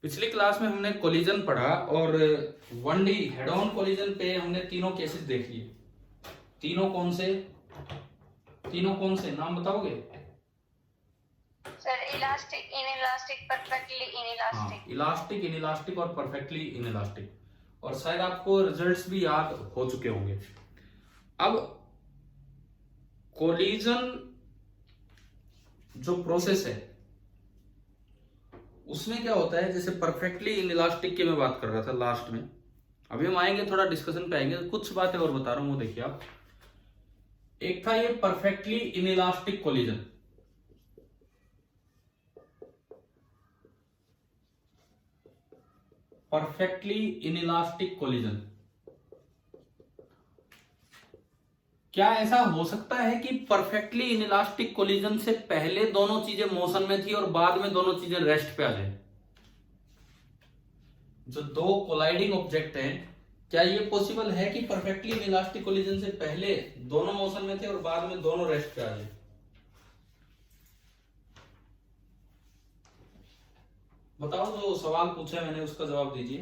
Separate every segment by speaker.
Speaker 1: पिछली क्लास में हमने कोलिजन पढ़ा और 1D हेड ऑन कोलिजन पे हमने तीनों केसेस देख लिए। तीनों कौन से नाम बताओगे?
Speaker 2: Sir elastic, inelastic, perfectly inelastic.
Speaker 1: हाँ, इलास्टिक, इनइलास्टिक और परफेक्टली इनइलास्टिक। और शायद आपको रिजल्ट्स भी याद हो चुके होंगे। अब कोलिजन जो प्रोसेस है उसमें क्या होता है, जैसे परफेक्टली इनइलास्टिक की मैं बात कर रहा था लास्ट में, अभी हम आएंगे थोड़ा डिस्कशन पे आएंगे, कुछ बातें और बता रहा हूं वो देखिए आप। एक था ये perfectly inelastic collision, perfectly inelastic collision. क्या ऐसा हो सकता है कि परफेक्टली इनइलास्टिक कोलिजन से पहले दोनों चीजें मोशन में थी और बाद में दोनों चीजें रेस्ट पे आ जाए? जो दो कोलाइडिंग ऑब्जेक्ट हैं, क्या ये पॉसिबल है कि परफेक्टली इनइलास्टिक कोलिजन से पहले दोनों मोशन में थे और बाद में दोनों रेस्ट पे आ जाए? बताओ, जो सवाल पूछा है मैंने उसका जवाब दीजिए।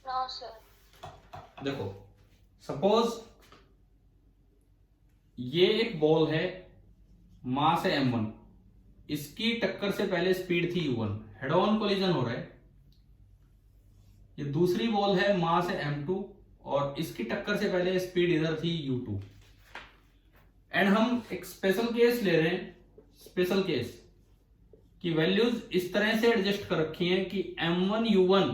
Speaker 2: No sir.
Speaker 1: देखो, सपोज ये एक बॉल है, मास है m1, इसकी टक्कर से पहले स्पीड थी u1, हेड ऑन कोलिजन हो रहा है। ये दूसरी बॉल है, मास है m2 और इसकी टक्कर से पहले स्पीड इधर थी u2। एंड हम एक स्पेशल केस ले रहे हैं, स्पेशल केस की वैल्यूज इस तरह से एडजस्ट कर रखी हैं कि m1 u1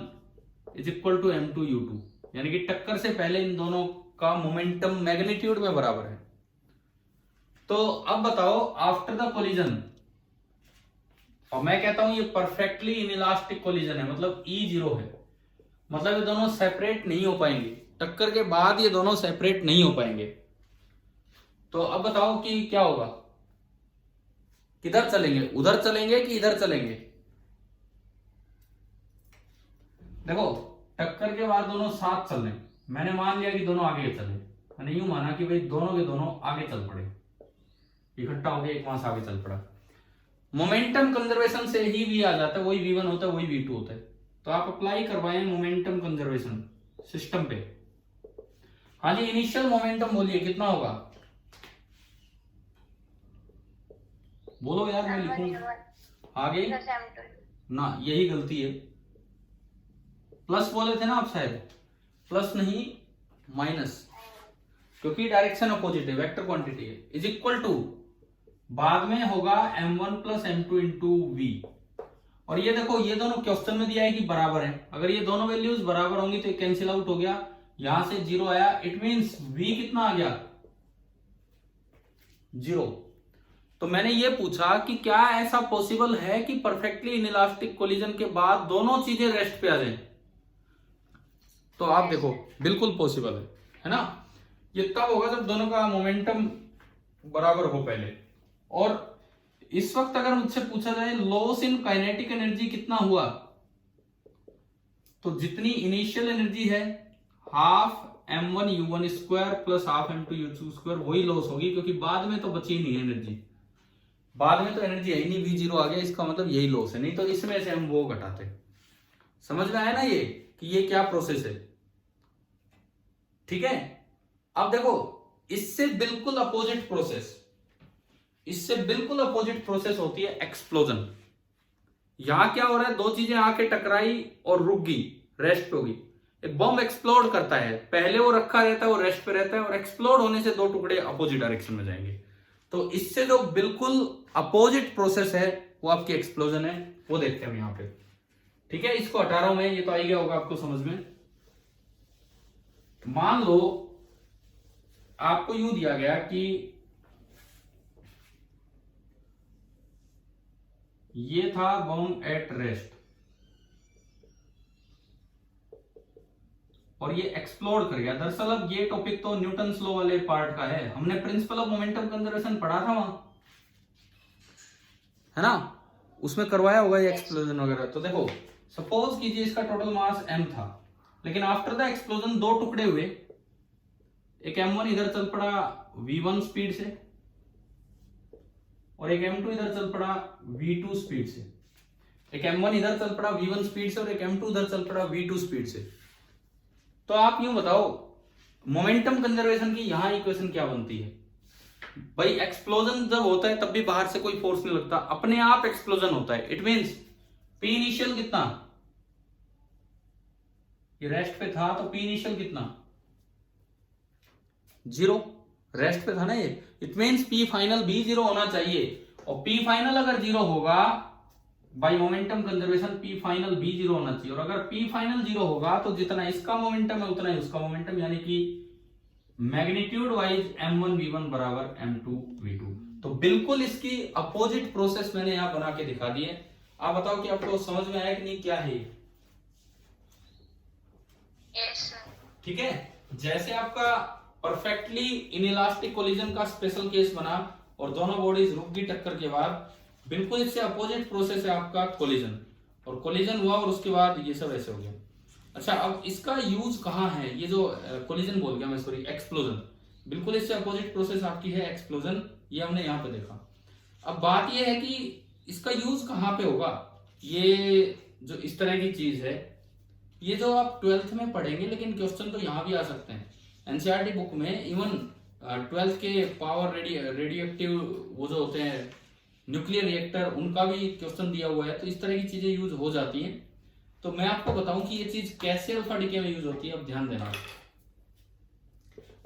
Speaker 1: is equal to m2 u2, यानी कि टक्कर से पहले इन दोनों का मोमेंटम मैग्नीट्यूड में बराबर है। तो अब बताओ, आफ्टर द कोलिजन, और मैं कहता हूं ये परफेक्टली इनइलास्टिक कोलिजन है, मतलब E0 है, मतलब ये दोनों सेपरेट नहीं हो पाएंगे, टक्कर के बाद ये दोनों सेपरेट नहीं हो पाएंगे। तो अब बताओ कि क्या होगा, किधर चलेंगे, उधर चलेंगे कि इधर चलेंगे? देखो, टक्कर के बाद दोनों साथ चल रहे, मैंने मान लिया कि दोनों आगे चले, मैंने यूं माना कि भाई दोनों के दोनों आगे चल पड़े, इकट्ठा हो गया, एक मास आगे चल पड़ा। मोमेंटम कंजर्वेशन से ही v आ जाता है, वही v1 होता है, वही v2 होता है। तो आप अप्लाई करवाएं मोमेंटम कंजर्वेशन सिस्टम पे। हाँ जी, इनिशियल मोमेंटम बोलिए कितना होगा, बोलो यार, मैं लिखूं आगे ना, यही गलती है। प्लस बोले थे ना आप शायद, प्लस नहीं माइनस, क्योंकि डायरेक्शन अपोजिट है, वेक्टर क्वांटिटी है। इज इक्वल टू बाद में होगा m1 plus m2 into V. और ये देखो, ये दोनों क्वेश्चन में दिया है कि बराबर है, अगर ये दोनों वैल्यूज बराबर होंगी तो कैंसिल आउट हो गया, यहां से 0 आया, इट मींस v कितना आ गया, 0। तो मैंने ये पूछा कि क्या ऐसा पॉसिबल है कि परफेक्टली इनइलास्टिक कोलिजन के बाद दोनों चीजें रेस्ट पे आ जाएं? तो आप देखो, बिल्कुल पॉसिबल है ना। ये तब होगा जब दोनों का मोमेंटम बराबर हो पहले। और इस वक्त अगर मुझसे पूछा जाए लॉस इन काइनेटिक एनर्जी कितना हुआ, तो जितनी इनिशियल एनर्जी है half m1 u1 square plus half m2 u2 square, वही लॉस होगी, क्योंकि बाद में तो बची नहीं एनर्जी, बाद में तो एनर्जी है ही नहीं, v0 आ गया, इसका मतलब यही लॉस है, नहीं तो इसमें से हम वो घटाते। समझ में आया ना ये कि ये क्या प्रोसेस है? ठीक है। अब देखो, इससे बिल्कुल अपोजिट प्रोसेस, इससे बिल्कुल अपोजिट प्रोसेस होती है एक्सप्लोजन। यहां क्या हो रहा है, दो चीजें आके टकराई और रुक गई, रेस्ट पे होगी। एक बॉम्ब एक्सप्लोड करता है, पहले वो रखा रहता है, वो रेस्ट पे रहता है, और एक्सप्लोड होने से दो टुकड़े अपोजिट डायरेक्शन में जाएंगे। तो इससे जो बिल्कुल अपोजिट प्रोसेस है वो आपकी एक्सप्लोजन है, वो देखते हैं हम यहां पे। ठीक है, इसको हटा रहा हूं मैं, ये तो आ गया होगा आपको समझ में। मान लो आपको यूं दिया गया कि ये था बॉम्ब एट रेस्ट और ये एक्सप्लोड कर गया। दरअसल अब ये टॉपिक तो न्यूटन लॉ वाले पार्ट का है, हमने प्रिंसिपल ऑफ मोमेंटम कंजर्वेशन पढ़ा था वहां, है ना, उसमें करवाया होगा ये एक्सप्लोजन वगैरह। तो देखो, सपोज कीजिए इसका टोटल मास m था, लेकिन आफ्टर द एक्सप्लोजन दो टुकड़े हुए, एक m1 इधर चल पड़ा v1 स्पीड से और एक m2 इधर चल पड़ा v2 स्पीड से। एक M1 इधर चल पड़ा V1 स्पीड से और एक M2 उधर चल पड़ा V2 स्पीड से। तो आप यूं बताओ मोमेंटम कंजर्वेशन की यहां इक्वेशन क्या बनती है? भाई एक्सप्लोजन जब होता है तब भी बाहर से कोई फोर्स नहीं लगता, अपने आप एक्सप्लोजन होता है। इट मींस P इनिशियल कितना, ये रेस्ट पे था तो P इनिशियल कितना 0, रेस्ट पे था ना ये। इट मींस P फाइनल भी 0 होना चाहिए, और P फाइनल अगर 0 होगा by momentum conservation P final भी 0 होना चाहिए। और अगर P फाइनल 0 होगा तो जितना इसका मोमेंटम है उतना ही उसका मोमेंटम, यानी कि मैग्नीट्यूड वाइज M1 V1 बराबर M2 V2। तो बिल्कुल इसकी अपोजिट प्रोसेस मैंने यहां बना के दिखा दी है। आप बताओ कि आपको समझ में आया कि नहीं, क्या है ये?
Speaker 2: Yes sir.
Speaker 1: ठीक है, जैसे आपका परफेक्टली इनइलास्टिक कोलिजन का स्पेशल केस बना और दोनों बॉडीज रुक गई टक्कर के बाद, बिल्कुल इससे अपोजिट प्रोसेस है आपका कोलिजन, और कोलिजन हुआ और उसके बाद ये सब ऐसे हो गया। अच्छा, अब इसका यूज कहाँ है? ये जो कोलिजन बोल गया मैं, सॉरी, एक्सप्लोजन, बिल्कुल इससे अपोजिट प्रोसेस आपकी है एक्सप्लोजन, ये हमने यहाँ पे देखा। अब बात ये है कि इसका यूज कहाँ पे होगा? ये जो इस तरह की चीज है, ये जो आप 12th में पढ़ेंगे, लेकिन क्वेश्चन तो यहाँ भी आ सकते हैं। एनसीईआरटी बुक में इवन 12th के पावर रेडियो एक्टिव वो जो होते हैं न्यूक्लियर रिएक्टर, उनका भी क्वेश्चन दिया हुआ है। तो इस तरह की चीजें यूज हो जाती हैं। तो मैं आपको बताऊं कि ये चीज कैसे अल्फा डीके में यूज होती है, अब ध्यान देना।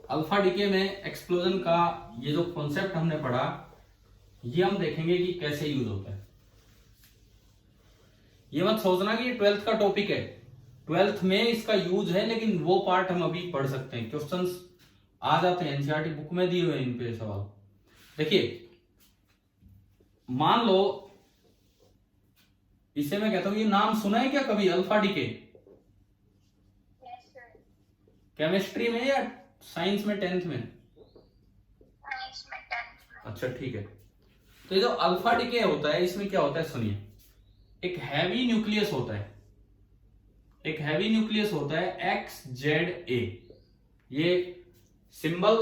Speaker 1: अल्फा डीके में एक्सप्लोजन का ये जो कॉन्सेप्ट हमने पढ़ा, ये हम देखेंगे कि कैसे यूज होता है। ये मत सोचना कि ये 12th का टॉपिक है, 12th में इसका यूज है, लेकिन वो पार्ट हम अभी पढ़ सकते हैं, क्वेश्चंस आ जाते हैं, एनसीईआरटी बुक में दिए हुए हैं इन पे सवाल। देखिए, मान लो इसे मैं कहता हूं, ये नाम सुना है क्या कभी, alpha decay?
Speaker 2: Yes sir.
Speaker 1: Chemistry में या साइंस में 10th में?
Speaker 2: साइंस में 10th में।
Speaker 1: अच्छा ठीक है। तो ये जो अल्फा डीके होता है, इसमें क्या होता है सुनिए। एक हैवी न्यूक्लियस होता है, एक हैवी न्यूक्लियस होता है XZA, ये सिंबल,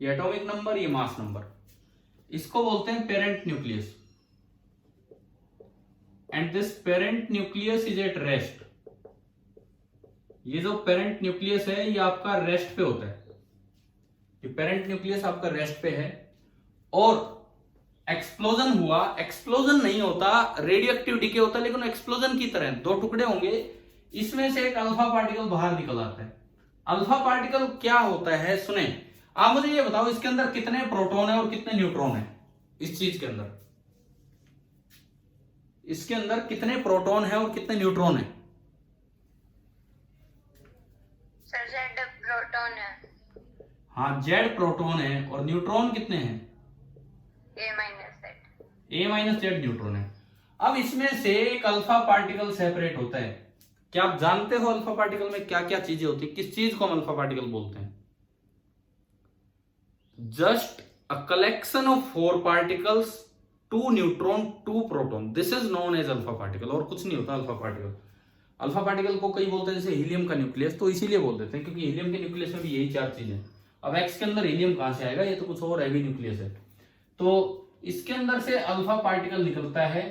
Speaker 1: ये एटॉमिक नंबर, ये मास नंबर, इसको बोलते हैं parent nucleus. And this parent nucleus is at rest. ये जो पेरेंट न्यूक्लियस है ये आपका रेस्ट पे होता है, ये पेरेंट न्यूक्लियस आपका रेस्ट पे है। और एक्सप्लोजन हुआ, एक्सप्लोजन नहीं होता, रेडियो एक्टिव डीके होता है, लेकिन एक्सप्लोजन की तरह दो टुकड़े होंगे, इसमें से एक अल्फा पार्टिकल बाहर निकल आता है। अल्फा पार्टिकल क्या होता है सुने, आप मुझे ये बताओ इसके अंदर कितने प्रोटॉन है और कितने न्यूट्रॉन है? इस चीज के अंदर, इसके अंदर कितने प्रोटॉन है और कितने न्यूट्रॉन है?
Speaker 2: सर जेड प्रोटॉन है।
Speaker 1: हाँ, जेड प्रोटॉन है, और न्यूट्रॉन कितने हैं?
Speaker 2: ए माइनस जेड।
Speaker 1: ए माइनस जेड न्यूट्रॉन है। अब इसमें से एक अल्फा पार्टिकल सेपरेट होता है। क्या आप जानते हो अल्फा पार्टिकल में क्या क्या चीजें होती है? किस चीज को हम अल्फा पार्टिकल बोलते हैं? Just a collection of 4 particles, 2 neutron 2 proton, this is known as alpha particle. और कुछ नहीं होता अल्फा पार्टिकल। अल्फा पार्टिकल को कई बोलते हैं जैसे हीलियम का न्यूक्लियस, तो इसीलिए बोल देते हैं क्योंकि हीलियम के न्यूक्लियस में भी यही 4 चीजें। अब एक्स के अंदर हीलियम कहां से आएगा, ये तो कुछ और हैवी न्यूक्लियस है। तो इसके अंदर से अल्फा पार्टिकल निकलता है,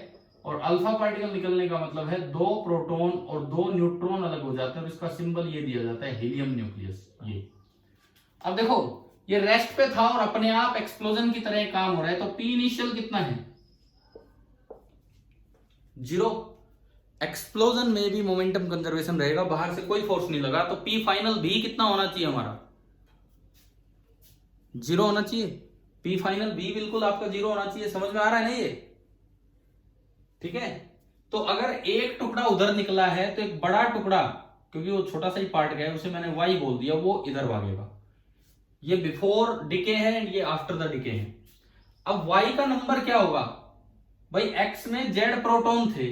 Speaker 1: और अल्फा पार्टिकल निकलने का मतलब है 2 प्रोटॉन और 2 न्यूट्रॉन अलग हो जाते हैं, और इसका सिंबल ये दिया जाता है हीलियम न्यूक्लियस। ये अब देखो, ये रेस्ट पे था और अपने आप एक्सप्लोजन की तरह काम हो रहा है, तो P इनिशियल कितना है? 0। एक्सप्लोजन में भी मोमेंटम कंजर्वेशन रहेगा, बाहर से कोई फोर्स नहीं लगा, तो P फाइनल भी कितना होना चाहिए हमारा? 0 होना चाहिए। P फाइनल भी बिल्कुल आपका 0 होना चाहिए। समझ में आ रहा है ना ये? ठीक है। तो अगर एक टुकड़ा उधर निकला है तो एक बड़ा टुकड़ा, क्योंकि वो छोटा सा ही पार्ट गया है, उसे मैंने Y बोल दिया, वो इधर भागेगा। ये बिफोर डिके है, ये आफ्टर द डिके है। अब Y का नंबर क्या होगा भाई? X में Z प्रोटॉन थे,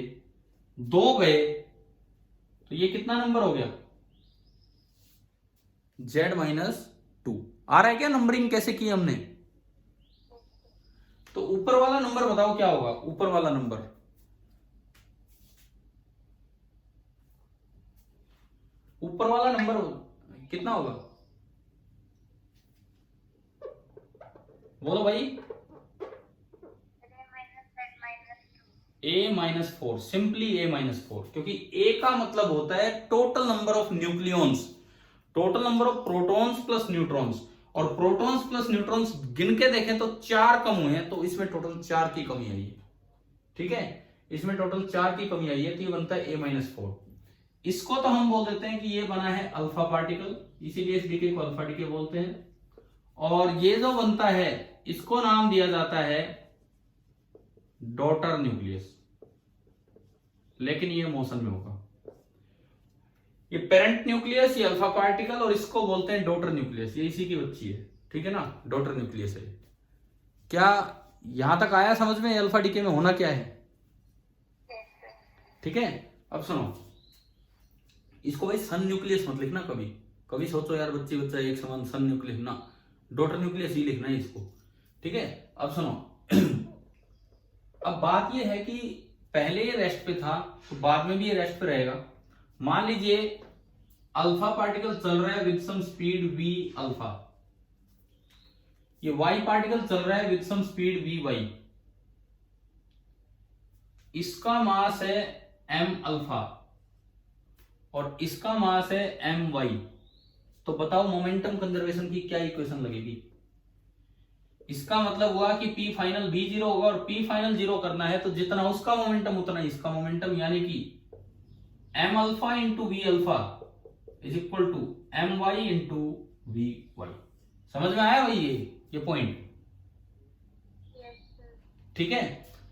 Speaker 1: 2 गए, तो ये कितना नंबर हो गया? Z-2। आ रहा है क्या नंबरिंग कैसे की हमने? तो ऊपर वाला नंबर बताओ क्या होगा? ऊपर वाला नंबर, ऊपर वाला नंबर कितना होगा? बोलो भाई। A-4, सिंपली A-4, क्योंकि A का मतलब होता है total number of nucleons, total number of protons plus neutrons, और प्रोटॉन्स प्लस न्यूट्रॉन्स गिन के देखें तो 4 कम हुए हैं, तो इसमें टोटल 4 की कमी आई है। ठीक है, इसमें टोटल 4 की कमी आई है, तो ये बनता है A-4। इसको तो हम बोल देते हैं कि ये बना है अल्फा पार्टिकल, इसीलिए इस डीके को अल्फा डीके बोलते हैं। और ये जो बनता है इसको नाम दिया जाता है डॉटर न्यूक्लियस, लेकिन ये मोशन में होगा। ये पेरेंट न्यूक्लियस, ये अल्फा पार्टिकल, और इसको बोलते हैं डॉटर न्यूक्लियस, ये इसी की बच्ची है। ठीक है ना, डॉटर न्यूक्लियस है। क्या यहां तक आया समझ में अल्फा डीके में होना क्या है? ठीक है, अब सुनो, इसको भाई सन न्यूक्लियस मत लिखना कभी, कभी सोचो यार बच्ची बच्चा एक समान सन न्यूक्लियस ना, डॉटर न्यूक्लियस ही लिखना है इसको। ठीक है, अब सुनो अब बात यह है कि पहले ये रेस्ट पे था तो बाद में भी ये रेस्ट पे रहेगा। मान लीजिए अल्फा पार्टिकल चल रहा है with some speed v alpha, ये y पार्टिकल चल रहा है with some speed v y, इसका मास है m अल्फा और इसका मास है m y। तो बताओ मोमेंटम कंजर्वेशन की क्या इक्वेशन लगेगी? इसका मतलब हुआ कि P फाइनल भी 0 होगा, और P फाइनल 0 करना है तो जितना उसका मोमेंटम उतना इसका मोमेंटम, यानी कि m alpha into V alpha is equal to m y into V Y. समझ में आया भाई ये पॉइंट? ठीक है,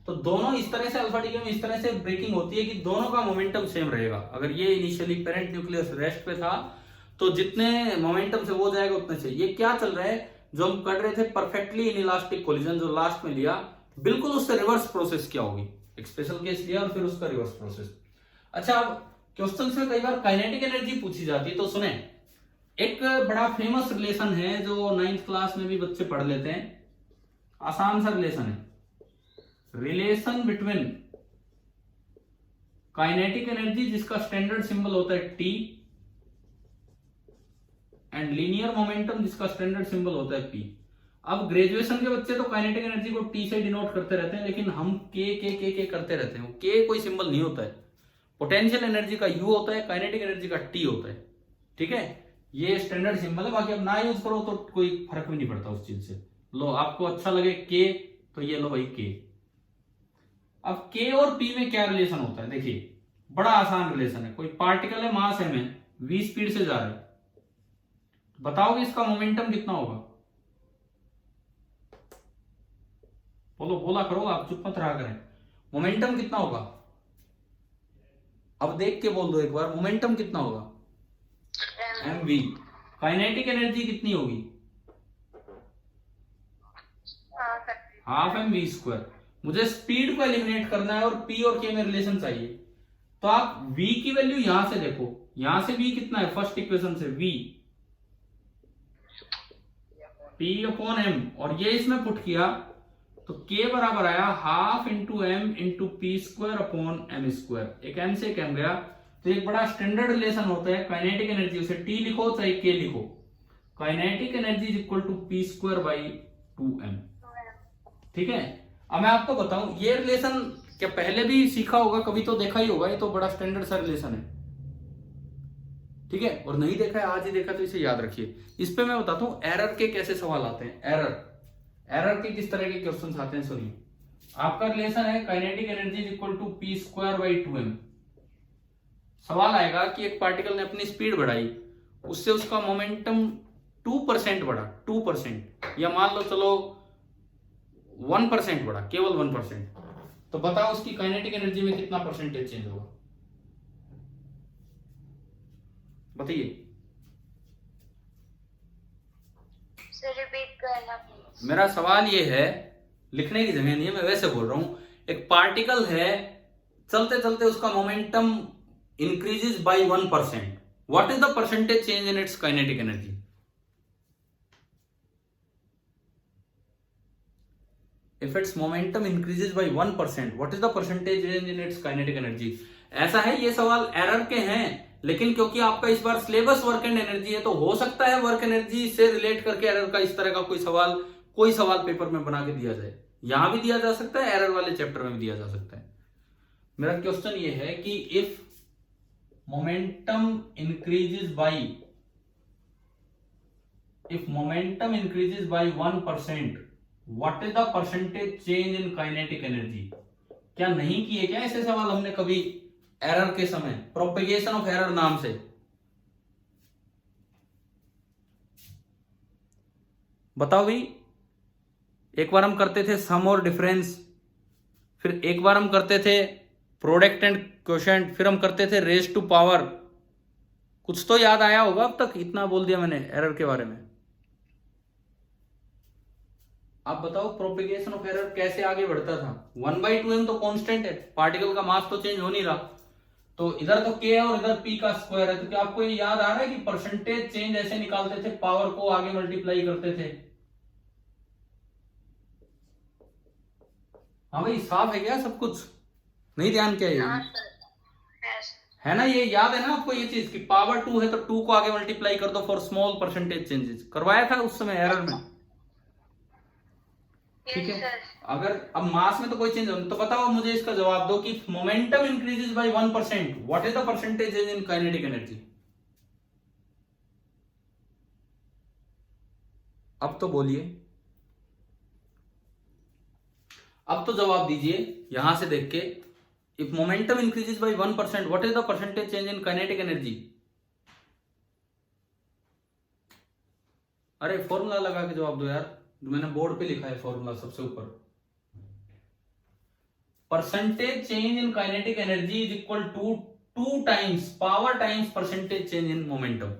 Speaker 1: तो दोनों इस तरह से अल्फा डीके में इस तरह से ब्रेकिंग होती है कि दोनों का मोमेंटम सेम रहेगा। अगर ये इनिशियली पेरेंट न्यूक्लियस रेस्ट पे था तो जितने मोमेंटम से वो जाएगा उतने से। ये क्या चल रहा है जो हम कर रहे थे परफेक्टली इनइलास्टिक कोलिजन, जो लास्ट में लिया, बिल्कुल उससे रिवर्स प्रोसेस क्या होगी? एक स्पेशल केस लिया और फिर उसका रिवर्स प्रोसेस। अच्छा, अब क्वेश्चन में कई बार काइनेटिक एनर्जी पूछी जाती है, तो सुने, एक बड़ा फेमस रिलेशन है जो 9th क्लास में भी बच्चे पढ़ लेते हैं, आसान सा रिलेशन है, रिलेशन बिटवीन काइनेटिक एनर्जी जिसका स्टैंडर्ड सिंबल होता है T एंड लीनियर मोमेंटम जिसका स्टैंडर्ड सिंबल होता है P। अब ग्रेजुएशन के बच्चे तो काइनेटिक एनर्जी को T से डिनोट करते रहते हैं, लेकिन हम के करते रहते हैं। K कोई सिंबल नहीं होता है, पोटेंशियल एनर्जी का U होता है, काइनेटिक एनर्जी का T होता है। ठीक है, ये स्टैंडर्ड सिंबल है, बाकी अब ना यूज करो तो कोई फर्क भी नहीं पड़ता उस चीज से। लो, आपको अच्छा लगे K तो ये लो भाई K। अब K और P में क्या रिलेशन होता है? देखिए, बड़ा आसान रिलेशन है। कोई पार्टिकल है, मास है में v स्पीड से जा रहा है, बताओगे इसका मोमेंटम कितना होगा? बोलो, बोला करो, आप चुप मत रहा करें। मोमेंटम कितना होगा? अब देख के बोल दो एक बार, मोमेंटम कितना होगा? mv। काइनेटिक एनर्जी कितनी होगी? Half mv square. मुझे स्पीड को एलिमिनेट करना है और p और k में रिलेशन चाहिए, तो आप v की वैल्यू यहां से देखो, यहां से v कितना है फर्स्ट इक्वेशन से, v p अपॉन m, और ये इसमें पुट किया तो k बराबर आया half into m into P square upon m square. एक m से एक m गया, तो एक बड़ा स्टैंडर्ड रिलेशन होता है काइनेटिक एनर्जी, उसे t लिखो चाहे k लिखो, kinetic energy is equal to P square by 2m। ठीक है, अब मैं आपको बताऊं, ये रिलेशन क्या पहले भी सीखा होगा, कभी तो देखा ही होगा, ये तो बड़ा स्टैंडर्ड सा रिलेशन है। ठीक है, और नहीं देखा है, आज ही देखा, तो इसे याद रखिए। इस पे मैं बताता हूं एरर के कैसे सवाल आते हैं। एरर के किस तरह के क्वेश्चन आते हैं, सुनिए। आपका रिलेशन है kinetic energy is equal to P square by 2m। सवाल आएगा कि एक पार्टिकल ने अपनी स्पीड बढ़ाई, उससे उसका मोमेंटम 2% बढ़ा, 2%, या मान लो चलो 1% बढ़ा, केवल 1%, तो बताओ उसकी काइनेटिक एनर्जी में कितना परसेंटेज चेंज होगा? बताइए।
Speaker 2: रिपीट करना प्लीज।
Speaker 1: मेरा सवाल ये है, लिखने की जगह नहीं है, मैं वैसे बोल रहा हूं, एक पार्टिकल है, चलते चलते उसका momentum increases by 1%, what is the percentage change in its kinetic energy? If its momentum increases by 1%, what is the percentage change in its kinetic energy? ऐसा है, ये सवाल एरर के हैं, लेकिन क्योंकि आपका इस बार सिलेबस वर्क एंड एनर्जी है, तो हो सकता है वर्क एनर्जी से रिलेट करके एरर का इस तरह का कोई सवाल पेपर में बना के दिया जाए। यहां भी दिया जा सकता है, एरर वाले चैप्टर में भी दिया जा सकता है। मेरा क्वेश्चन ये है कि if momentum increases by 1%, what is the percentage change in kinetic energy? क्या नहीं किए क्या ऐसे सवाल हमने कभी एरर के समय, प्रोपेगेशन ऑफ एरर नाम से? बताओ भाई। एक बार हम करते थे सम और डिफरेंस, फिर एक बार हम करते थे प्रोडक्ट एंड क्वोशेंट, फिर हम करते थे रेज टू पावर। कुछ तो याद आया होगा अब तक, इतना बोल दिया मैंने एरर के बारे में। आप बताओ प्रोपेगेशन ऑफ एरर कैसे आगे बढ़ता था? 1/2m तो कांस्टेंट है, पार्टिकल का मास तो चेंज हो नहीं रहा, तो इधर तो k है और इधर p का स्क्वायर है। तो क्या आपको ये याद आ रहा है कि परसेंटेज चेंज ऐसे निकालते थे, पावर को आगे मल्टीप्लाई करते थे? हाँ भाई, साफ है क्या सब कुछ? नहीं ध्यान क्या
Speaker 2: हाँ
Speaker 1: है?
Speaker 2: सर, यस
Speaker 1: है ना, ये याद है ना आपको ये चीज कि पावर 2 है तो 2 को आगे मल्टीप्लाई कर दो फॉर स्मॉल परसेंटेज चेंजेस। करवाया था उस समय एरर में, ठीक है।
Speaker 2: सर।
Speaker 1: अगर अब मास में तो कोई चेंज हो, तो बताओ मुझे इसका जवाब दो कि momentum increases by 1%, what is the percentage change in kinetic energy? अब तो बोलिए, अब तो जवाब दीजिए यहां से देख के। If momentum increases by 1%, what is the percentage change in kinetic energy? अरे फॉर्मूला लगा के जवाब दो यार, मैंने बोर्ड पे लिखा है फॉर्मूला सबसे ऊपर। Percentage change in kinetic energy is equal to 2 times power times percentage change in momentum.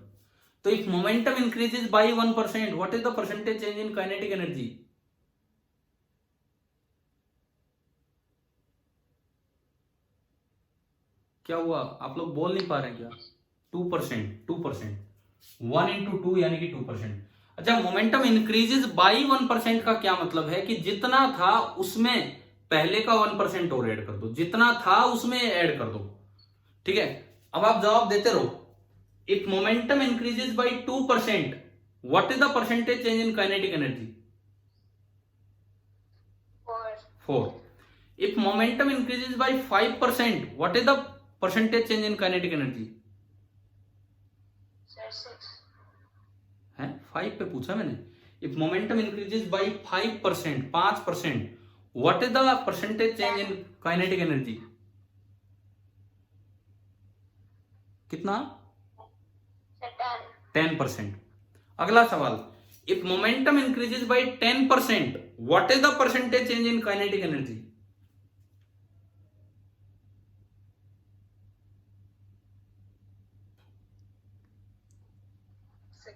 Speaker 1: तो if momentum increases by 1%, what is the percentage change in kinetic energy? क्या हुआ, आप लोग बोल नहीं पा रहे हैं क्या? 2%, 1 इंटू 2 यानी कि 2%। अच्छा, मोमेंटम इंक्रीजेस बाई 1% का क्या मतलब है कि जितना था उसमें पहले का 1% और ऐड कर दो, जितना था उसमें ऐड कर दो, ठीक है। अब आप जवाब देते रहो। If momentum increases by 2%, what is the percentage change in kinetic energy? 4। If momentum increases by 5%, what is the percentage change in kinetic energy?
Speaker 2: Sir 6।
Speaker 1: है 5 पे पूछा मैंने। If momentum increases by 5%, 5%, what is the percentage change in kinetic energy? कितना? 10%। अगला सवाल, if momentum increases by 10%, what is the percentage change in kinetic energy?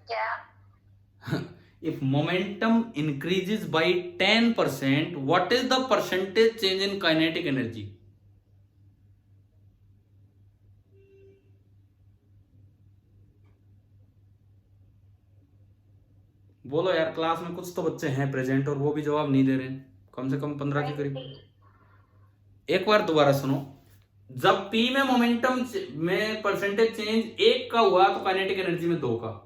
Speaker 2: क्या?
Speaker 1: If momentum increases by 10%, what is the percentage change in kinetic energy? बोलो यार, class में कुछ तो बच्चे हैं प्रेजेंट और वो भी जवाब नहीं दे रहे हैं, कम से कम 15 के करीब। एक बार दोबारा सुनो, जब P में मोमेंटम में परसेंटेज चेंज 1 का हुआ तो काइनेटिक एनर्जी में 2 का,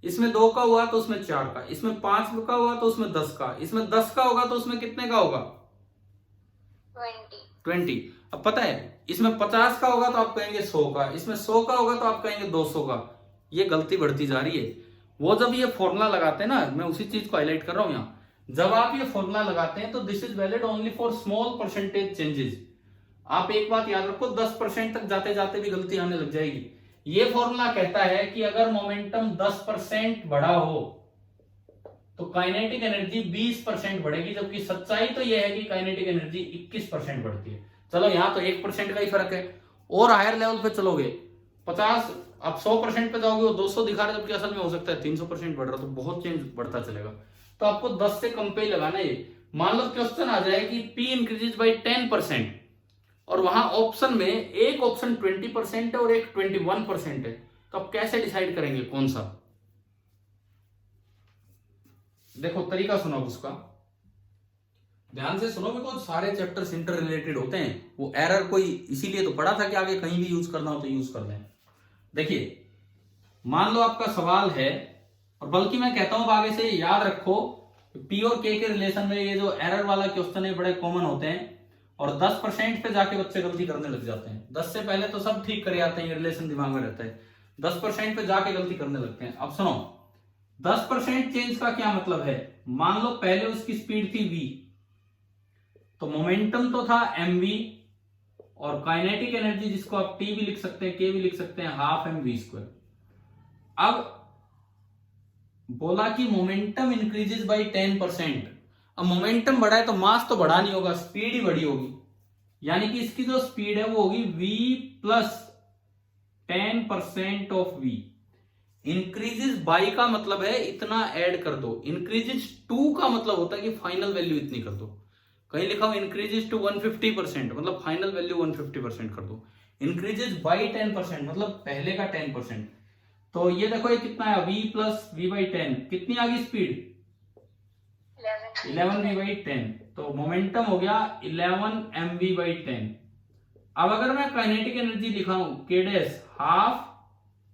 Speaker 1: इसमें 2 का हुआ तो उसमें 4 का, इसमें 5 का हुआ तो उसमें 10 का, इसमें 10 का होगा तो उसमें कितने का होगा? 20। अब पता है इसमें 50 का होगा तो आप कहेंगे 100 का, इसमें 100 का होगा तो आप कहेंगे 200 का। ये गलती बढ़ती जा रही है। वो जब ये फॉर्मूला लगाते हैं ना, मैं उसी चीज को हाईलाइट कर रहा हूं यहाँ, जब आप ये फॉर्मूला लगाते हैं तो this is valid only for small percentage changes. आप एक बात याद रखो, 10% तक जाते जाते भी गलती आने लग जाएगी। ये फॉर्मूला कहता है कि अगर मोमेंटम 10% बढ़ा हो तो काइनेटिक एनर्जी 20% बढ़ेगी, जबकि सच्चाई तो यह है कि काइनेटिक एनर्जी 21% बढ़ती है। चलो यहां तो 1% का ही फर्क है, और हायर लेवल पे चलोगे 50, आप 100% पे जाओगे वो 200 दिखा रहे, जबकि असल में हो सकता है 300% बढ़ रहा, तो बहुत चेंज बढ़ता चलेगा। तो आपको 10 से कम पे ही लगाना है। मान लो क्वेश्चन आ जाए कि P इंक्रीजेस बाई 10%, और वहां ऑप्शन में एक ऑप्शन 20% है और एक 21% है, तो आप कैसे डिसाइड करेंगे कौन सा? देखो तरीका सुनो उसका, ध्यान से सुनो, बिकॉज सारे चैप्टर्स इंटर रिलेटेड होते हैं। वो एरर कोई इसीलिए तो पढ़ा था कि आगे कहीं भी यूज करना हो तो यूज कर लें। देखिए, मान लो आपका सवाल है, और बल्कि मैं कहता हूं आगे से याद रखो, P और K के रिलेशन में ये जो एरर वाला क्वेश्चन है बड़े कॉमन होते हैं। और 10% पे जाके बच्चे गलती करने लग जाते हैं। 10 से पहले तो सब ठीक करे आते हैं, ये रिलेशन दिमाग में रहता है, 10% पे जाके गलती करने लगते हैं। अब सुनो, 10% चेंज का क्या मतलब है? मान लो पहले उसकी स्पीड थी v, तो मोमेंटम तो था mv, और काइनेटिक एनर्जी जिसको आप t भी लिख सकते हैं, k भी लिख सकते हैं, हाफ mv²। अब बोला कि मोमेंटम इंक्रीजेस बाय 10%। अब मोमेंटम बढ़ा है तो मास तो बढ़ा नहीं होगा, स्पीड ही बढ़ी होगी, यानी कि इसकी जो स्पीड है वो होगी v plus 10% of v। Increases by का मतलब है इतना ऐड कर दो, इंक्रीजेस टू का मतलब होता है कि फाइनल वैल्यू इतनी कर दो। कहीं लिखा हो इंक्रीजेस टू 150%, मतलब फाइनल वैल्यू 150% कर दो। इंक्रीजेस बाय 10% मतलब पहले का 10%। तो ये देखो ये कितना है, v प्लस v बाई 10, कितनी आ गई स्पीड? 11v by 10। तो मोमेंटम हो गया 11mv बाई 10। अब अगर मैं काइनेटिक एनर्जी लिखाऊं k dash half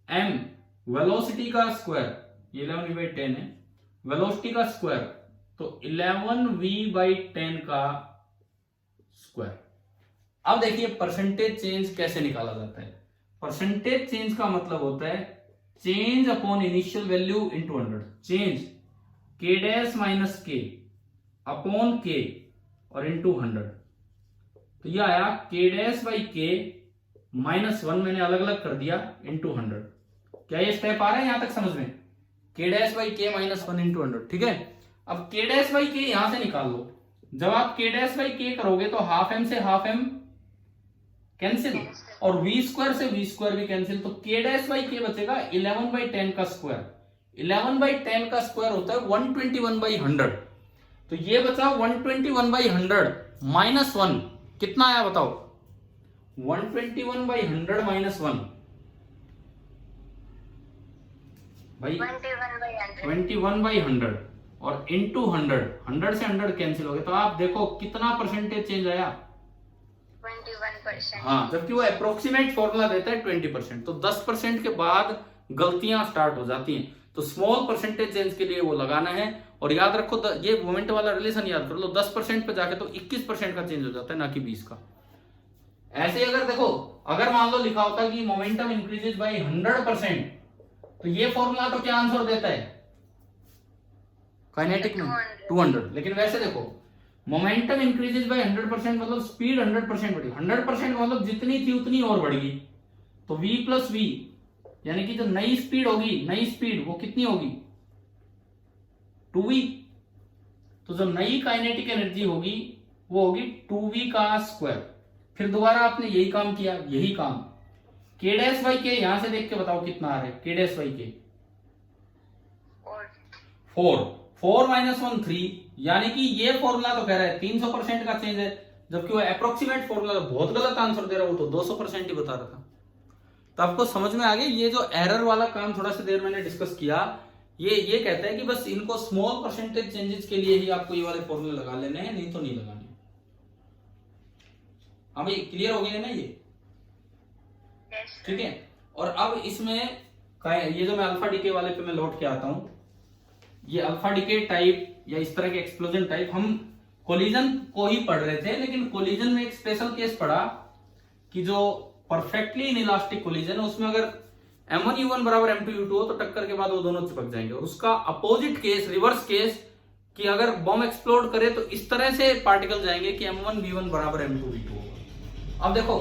Speaker 1: m velocity का स्क्वायर, 11v बाई 10 है, वेलोसिटी का स्क्वायर, तो 11v बाई 10 का स्क्वायर। अब देखिए परसेंटेज चेंज कैसे निकाला जाता है। परसेंटेज चेंज का मतलब होता है change upon initial value into 100। Change k dash minus k upon k और इंटू 100। तो ये आया k dash by k minus 1, मैंने अलग अलग कर दिया, इंटू 100। क्या ये स्टेप आ रहा है यहां तक समझ में? k dash by k minus 1 into 100, ठीक है। अब k डैश बाई k यहां से निकाल लो। जब आप k डैश बाई k करोगे तो हाफ m से हाफ m कैंसिल, और v² से v² भी कैंसिल, तो k डैश बाई k बचेगा 11 बाई 10 का स्क्वायर। 11 बाई 10 का स्क्वायर होता है 121 बाई 100। तो ये बचा 121 बाई 100 माइनस 1, कितना आया बताओ? 121 बाई 100 माइनस 1 भाई 21 बाई 100 और इंटू 100, 100 से 100 कैंसिल हो गया। तो आप देखो कितना परसेंटेज चेंज आया,
Speaker 2: 21%।
Speaker 1: हाँ, जबकि वो अप्रोक्सीमेट फॉर्मूला देता है 20%। तो 10% के बाद गलतियां स्टार्ट हो जाती हैं, तो स्मॉल परसेंटेज चेंज के लिए वो लगाना है। और याद रखो ये मोमेंट वाला रिलेशन याद कर लो, 10% पे जाके तो 21% का चेंज हो जाता है, ना कि 20 का। ऐसे अगर देखो, अगर मान लो लिखा होता कि मोमेंटम इंक्रीजेज बाय 100%, तो ये फॉर्मूला तो क्या आंसर देता है काइनेटिक में? 200। लेकिन वैसे देखो, मोमेंटम इंक्रीजेज बाय 100% मतलब स्पीड 100% बढ़ी, 100% मतलब जितनी थी उतनी और बढ़ गई। तो v प्लस v, यानी कि जो नई स्पीड होगी, नई स्पीड वो कितनी होगी? 2v। तो जो नई काइनेटिक एनर्जी होगी वो होगी 2v का स्क्वायर। फिर दोबारा आपने यही काम किया, यही काम, k डैश बाई k यहां से देख के बताओ कितना आ रहा है k dash by k? 4 minus 1 3, यानी कि ये फॉर्मूला तो कह रहा है 300% का चेंज है, जबकि वो अप्रोक्सीमेट फॉर्मूला बहुत गलत आंसर दे रहा है, वो तो 200% ही बता रहा था। तो आपको समझ में आ गया? ये जो एरर वाला काम थोड़ा सा देर मैंने डिस्कस किया, ये कहता है कि बस इनको स्मॉल परसेंटेज चेंजेस के लिए ही आपको ये वाले फॉर्मूले लगा लेने हैं, नहीं तो नहीं लगाने। हाँ भाई, क्लियर हो गया ना ये? ठीक है। और अब इसमें ये जो मैं अल्फा डीके वाले पे मैं लौट के आता हूं, ये अल्फा डीके टाइप या इस तरह के एक्सप्लोजन टाइप हम कोलिजन को ही पढ़ रहे थे, लेकिन कोलिजन में एक स्पेशल केस पढ़ा कि जो परफेक्टली इनइलास्टिक कोलिजन है उसमें अगर M1U1 बराबर M2U2 हो तो टक्कर के बाद वो दोनों चिपक जाएंगे। और उसका अपोजिट केस, रिवर्स केस, कि अगर बॉम्ब एक्सप्लोड करे तो इस तरह से पार्टिकल जाएंगे कि M1V1 बराबर M2V2 होगा। अब देखो,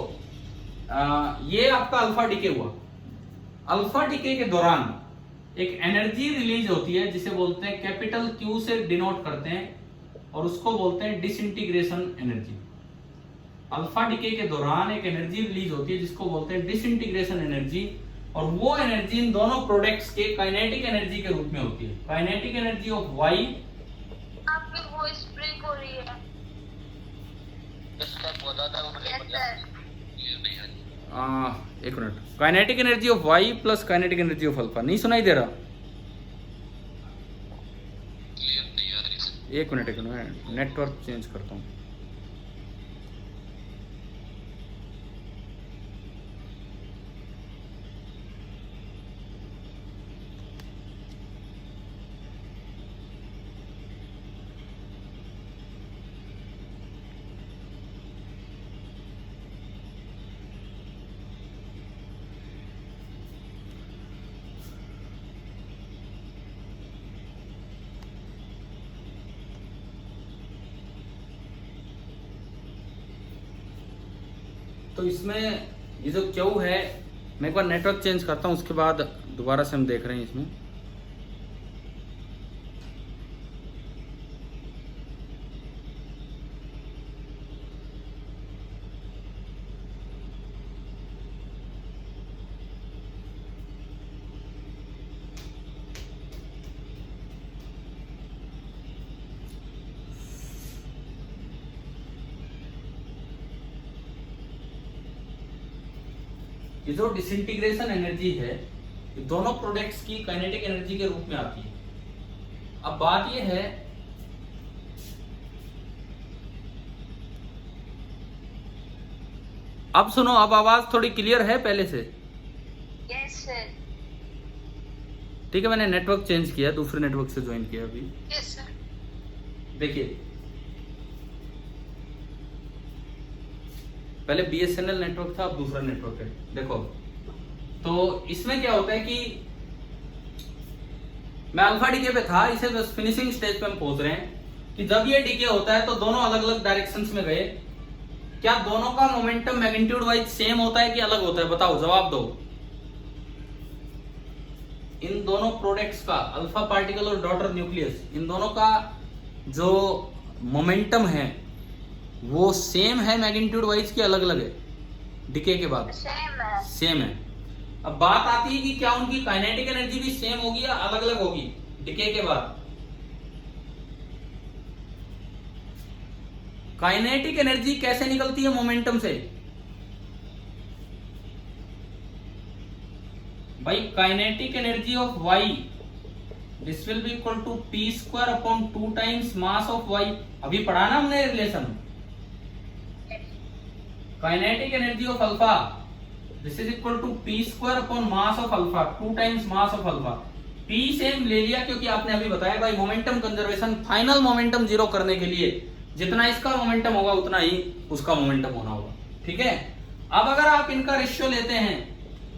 Speaker 1: ये आपका अल्फा डीके हुआ। अल्फा डीके के दौरान एक एनर्जी रिलीज होती है जिसे बोलते हैं कैपिटल Q से डिनोट करते हैं, और उसको बोलते हैं डिसइंटीग्रेशन एनर्जी। अल्फा डीके के दौरान एक एनर्जी रिलीज होती है जिसको बोलते हैं डिसइंटीग्रेशन एनर्जी, और वो एनर्जी इन दोनों प्रोडक्ट्स के काइनेटिक एनर्जी के रूप में होती है। काइनेटिक एनर्जी ऑफ Y,
Speaker 2: आपकी वॉइस ब्रेक हो रही है।
Speaker 1: एक minute, kinetic energy of Y plus kinetic energy of alpha, नहीं सुनाई दे रहा? एक मिनट नेटवर्क चेंज करता हूँ। तो इसमें ये जो क्यू है, मैं एक बार नेटवर्क चेंज करता हूँ, उसके बाद दोबारा से हम देख रहे हैं इसमें। ये जो डिसइंटीग्रेशन एनर्जी है, ये दोनों प्रोडक्ट्स की काइनेटिक एनर्जी के रूप में आती है। अब बात ये है, अब सुनो, अब आवाज थोड़ी क्लियर है पहले से?
Speaker 2: Yes sir.
Speaker 1: ठीक है, मैंने नेटवर्क चेंज किया, दूसरे नेटवर्क से ज्वाइन किया अभी।
Speaker 2: Yes sir.
Speaker 1: देखिए, पहले BSNL नेटवर्क था, अब दूसरा नेटवर्क है। देखो, तो इसमें क्या होता है कि मैं अल्फा डीके पे था, इसे बस फिनिशिंग स्टेज पे हम पहुंच रहे हैं कि जब ये डीके होता है तो दोनों अलग अलग डायरेक्शंस में गए। क्या दोनों का मोमेंटम मैग्नीट्यूड वाइज सेम होता है कि अलग होता है? बताओ, जवाब दो। इन दोनों प्रोडक्ट्स का, अल्फा पार्टिकल और डॉटर न्यूक्लियस, इन दोनों का जो मोमेंटम है वो सेम है मैग्नीट्यूड वाइज की अलग अलग है? डीके के बाद
Speaker 2: सेम है।
Speaker 1: सेम है। अब बात आती है कि क्या उनकी काइनेटिक एनर्जी भी सेम होगी या अलग अलग होगी डीके के बाद? काइनेटिक एनर्जी कैसे निकलती है मोमेंटम से? भाई, kinetic energy of y this will be equal to p square upon 2 times mass of y। अभी पढ़ा ना हमने relation. Kinetic energy of alpha this is equal to p square upon mass of alpha, 2 times mass of alpha. p same ले लिया क्योंकि आपने अभी बताया भाई momentum conservation, final momentum zero करने के लिए जितना इसका मोमेंटम होगा उतना ही उसका मोमेंटम होना होगा। ठीक है, अब अगर आप इनका रेशियो लेते हैं,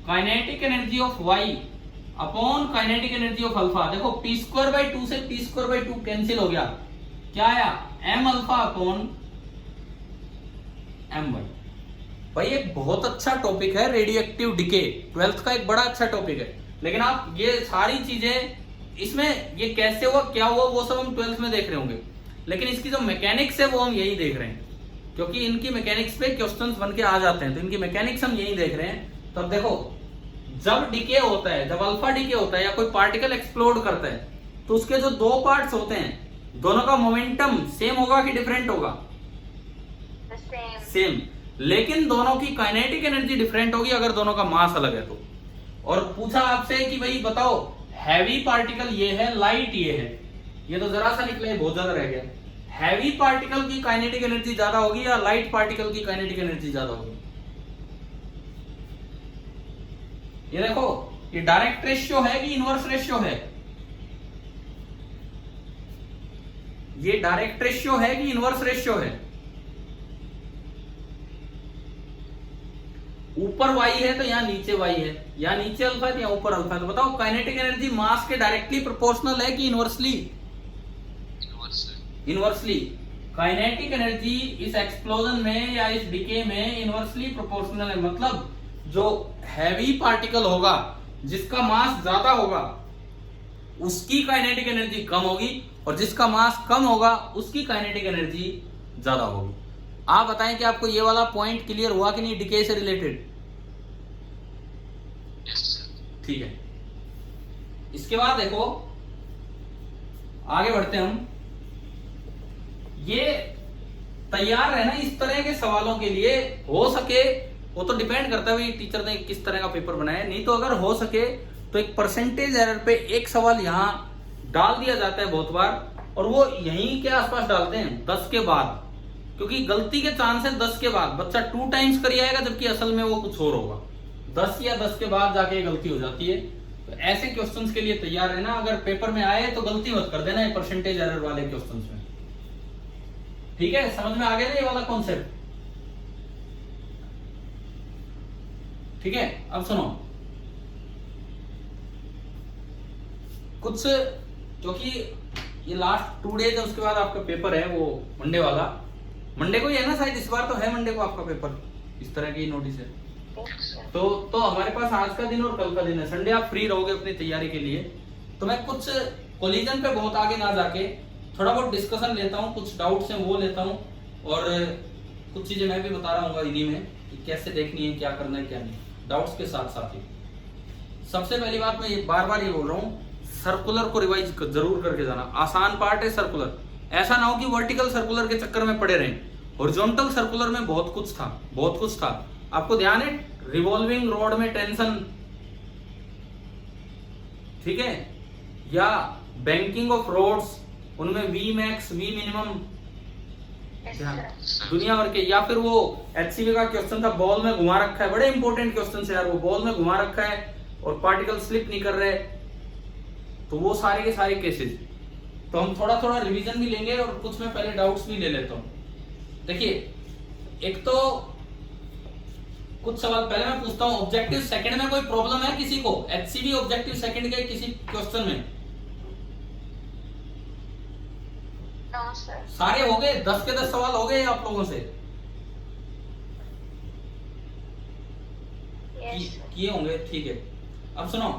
Speaker 1: kinetic energy of y upon kinetic energy of alpha, देखो p स्क्वायर बाई 2 से p स्क्वायर बाई 2 कैंसिल हो गया, क्या आया? m alpha upon m Y. भाई, एक बहुत अच्छा टॉपिक है रेडियो एक्टिव डिके, 12th का एक बड़ा अच्छा टॉपिक है। लेकिन आप ये सारी चीजें, इसमें ये कैसे हुआ क्या हुआ वो सब हम 12th में देख रहे होंगे, लेकिन इसकी जो मैकेनिक्स है वो हम यही देख रहे हैं, क्योंकि इनकी मैकेनिक्स पे क्वेश्चंस बन के आ जाते हैं, तो इनकी मैकेनिक्स हम यही देख रहे हैं। तो अब देखो, जब डीके होता है, जब अल्फा डीके होता है या कोई पार्टिकल एक्सप्लोड करता है, तो उसके जो दो पार्ट्स होते हैं, दोनों का मोमेंटम सेम होगा कि डिफरेंट होगा? सेम। लेकिन दोनों की काइनेटिक एनर्जी डिफरेंट होगी अगर दोनों का मास अलग है तो। और पूछा आपसे कि भाई बताओ, हैवी पार्टिकल ये है, लाइट ये है, ये तो जरा सा निकला, बहुत ज्यादा रह गया। हैवी पार्टिकल की काइनेटिक एनर्जी ज्यादा होगी या लाइट पार्टिकल की काइनेटिक एनर्जी ज्यादा होगी? ये देखो, ये डायरेक्ट रेशियो है कि इनवर्स रेशियो है? ये डायरेक्ट रेशियो है कि इनवर्स रेशियो है? ऊपर y है तो यहाँ नीचे y है, यहाँ नीचे अल्फा है तो यहाँ ऊपर अल्फा है। तो बताओ, काइनेटिक एनर्जी मास के डायरेक्टली प्रोपोर्शनल है कि इनवर्सली? इनवर्सली। काइनेटिक एनर्जी इस एक्सप्लोजन में या इस डिके में इनवर्सली प्रोपोर्शनल है। मतलब जो हैवी पार्टिकल होगा, जिसका मास ज्यादा होगा, उसकी काइनेटिक एनर्जी कम होगी, और जिसका मास कम होगा उसकी काइनेटिक एनर्जी ज्यादा होगी। आप बताएं कि आपको ये वाला पॉइंट क्लियर हुआ कि नहीं डीके से रिलेटेड? ठीक है, इसके बाद देखो, आगे बढ़ते हैं हम। ये तैयार रहना इस तरह के सवालों के लिए, हो सके, वो तो डिपेंड करता है भाई टीचर ने किस तरह का पेपर बनाया है। नहीं तो अगर हो सके तो एक परसेंटेज एरर पे एक सवाल यहां डाल दिया जाता है बहुत बार, और वो यहीं के आसपास डालते हैं 10 के बाद, क्योंकि गलती के चांस है 10 के बाद बच्चा 2 टाइम्स कर आएगा, जबकि असल में वो कुछ और होगा। 10 या 10 के बाद जाके गलती हो जाती है। तो ऐसे क्वेश्चंस के लिए तैयार रहना, अगर पेपर में आए तो गलती मत कर देना ये परसेंटेज एरर वाले क्वेश्चंस में। ठीक है, समझ में आ गया ना ये वाला कॉन्सेप्ट? ठीक है, अब सुनो कुछ, क्योंकि ये लास्ट 2 डेज है, उसके बाद आपका पेपर है वो मंडे वाला। मंडे को ही है ना शायद, इस बार तो है मंडे को आपका पेपर। इस तरह की नोटिस है।
Speaker 2: Yes, sir.
Speaker 1: तो हमारे पास आज का दिन और कल का दिन है, संडे आप फ्री रहोगे अपनी तैयारी के लिए। तो मैं कुछ कोलिजन पे बहुत आगे ना जाके थोड़ा बहुत डिस्कशन लेता हूँ, कुछ डाउट्स हैं वो लेता हूँ, और कुछ चीजें मैं भी बता रहा हूँ इन्हीं में कि कैसे देखनी है, क्या करना है क्या नहीं, डाउट्स के साथ साथ ही। सबसे पहली बात मैं बार बार ये बोल रहा हूँ, सर्कुलर को रिवाइज जरूर करके जाना। आसान पार्ट है सर्कुलर, ऐसा ना हो कि वर्टिकल सर्कुलर के चक्कर में पड़े रहें। हॉरिजॉन्टल सर्कुलर में बहुत कुछ था। आपको ध्यान है रिवॉल्विंग रोड में टेंशन, ठीक है, या बैंकिंग ऑफ रोड्स, उनमें V max V minimum
Speaker 2: Yes,
Speaker 1: ध्यान
Speaker 2: sir.
Speaker 1: दुनिया भर के, या फिर वो एचसीबी का क्वेश्चन था बॉल में घुमा रखा है, बड़े इंपॉर्टेंट क्वेश्चन है यार, वो बॉल में घुमा रखा है और पार्टिकल स्लिप नहीं कर रहे, तो वो सारे के सारे केसेस। तो हम थोड़ा थोड़ा रिवीजन भी लेंगे और कुछ में पहले डाउट्स भी ले लेता हूं। देखिए, एक तो कुछ सवाल पहले मैं पूछता हूं, ऑब्जेक्टिव सेकंड में कोई प्रॉब्लम है किसी को? एचसीबी ऑब्जेक्टिव सेकंड के किसी क्वेश्चन में?
Speaker 2: No, sir.
Speaker 1: सारे हो गए, 10 के 10 सवाल हो गए आप लोगों से?
Speaker 2: Yes, sir.
Speaker 1: किए होंगे, ठीक है। अब सुनो,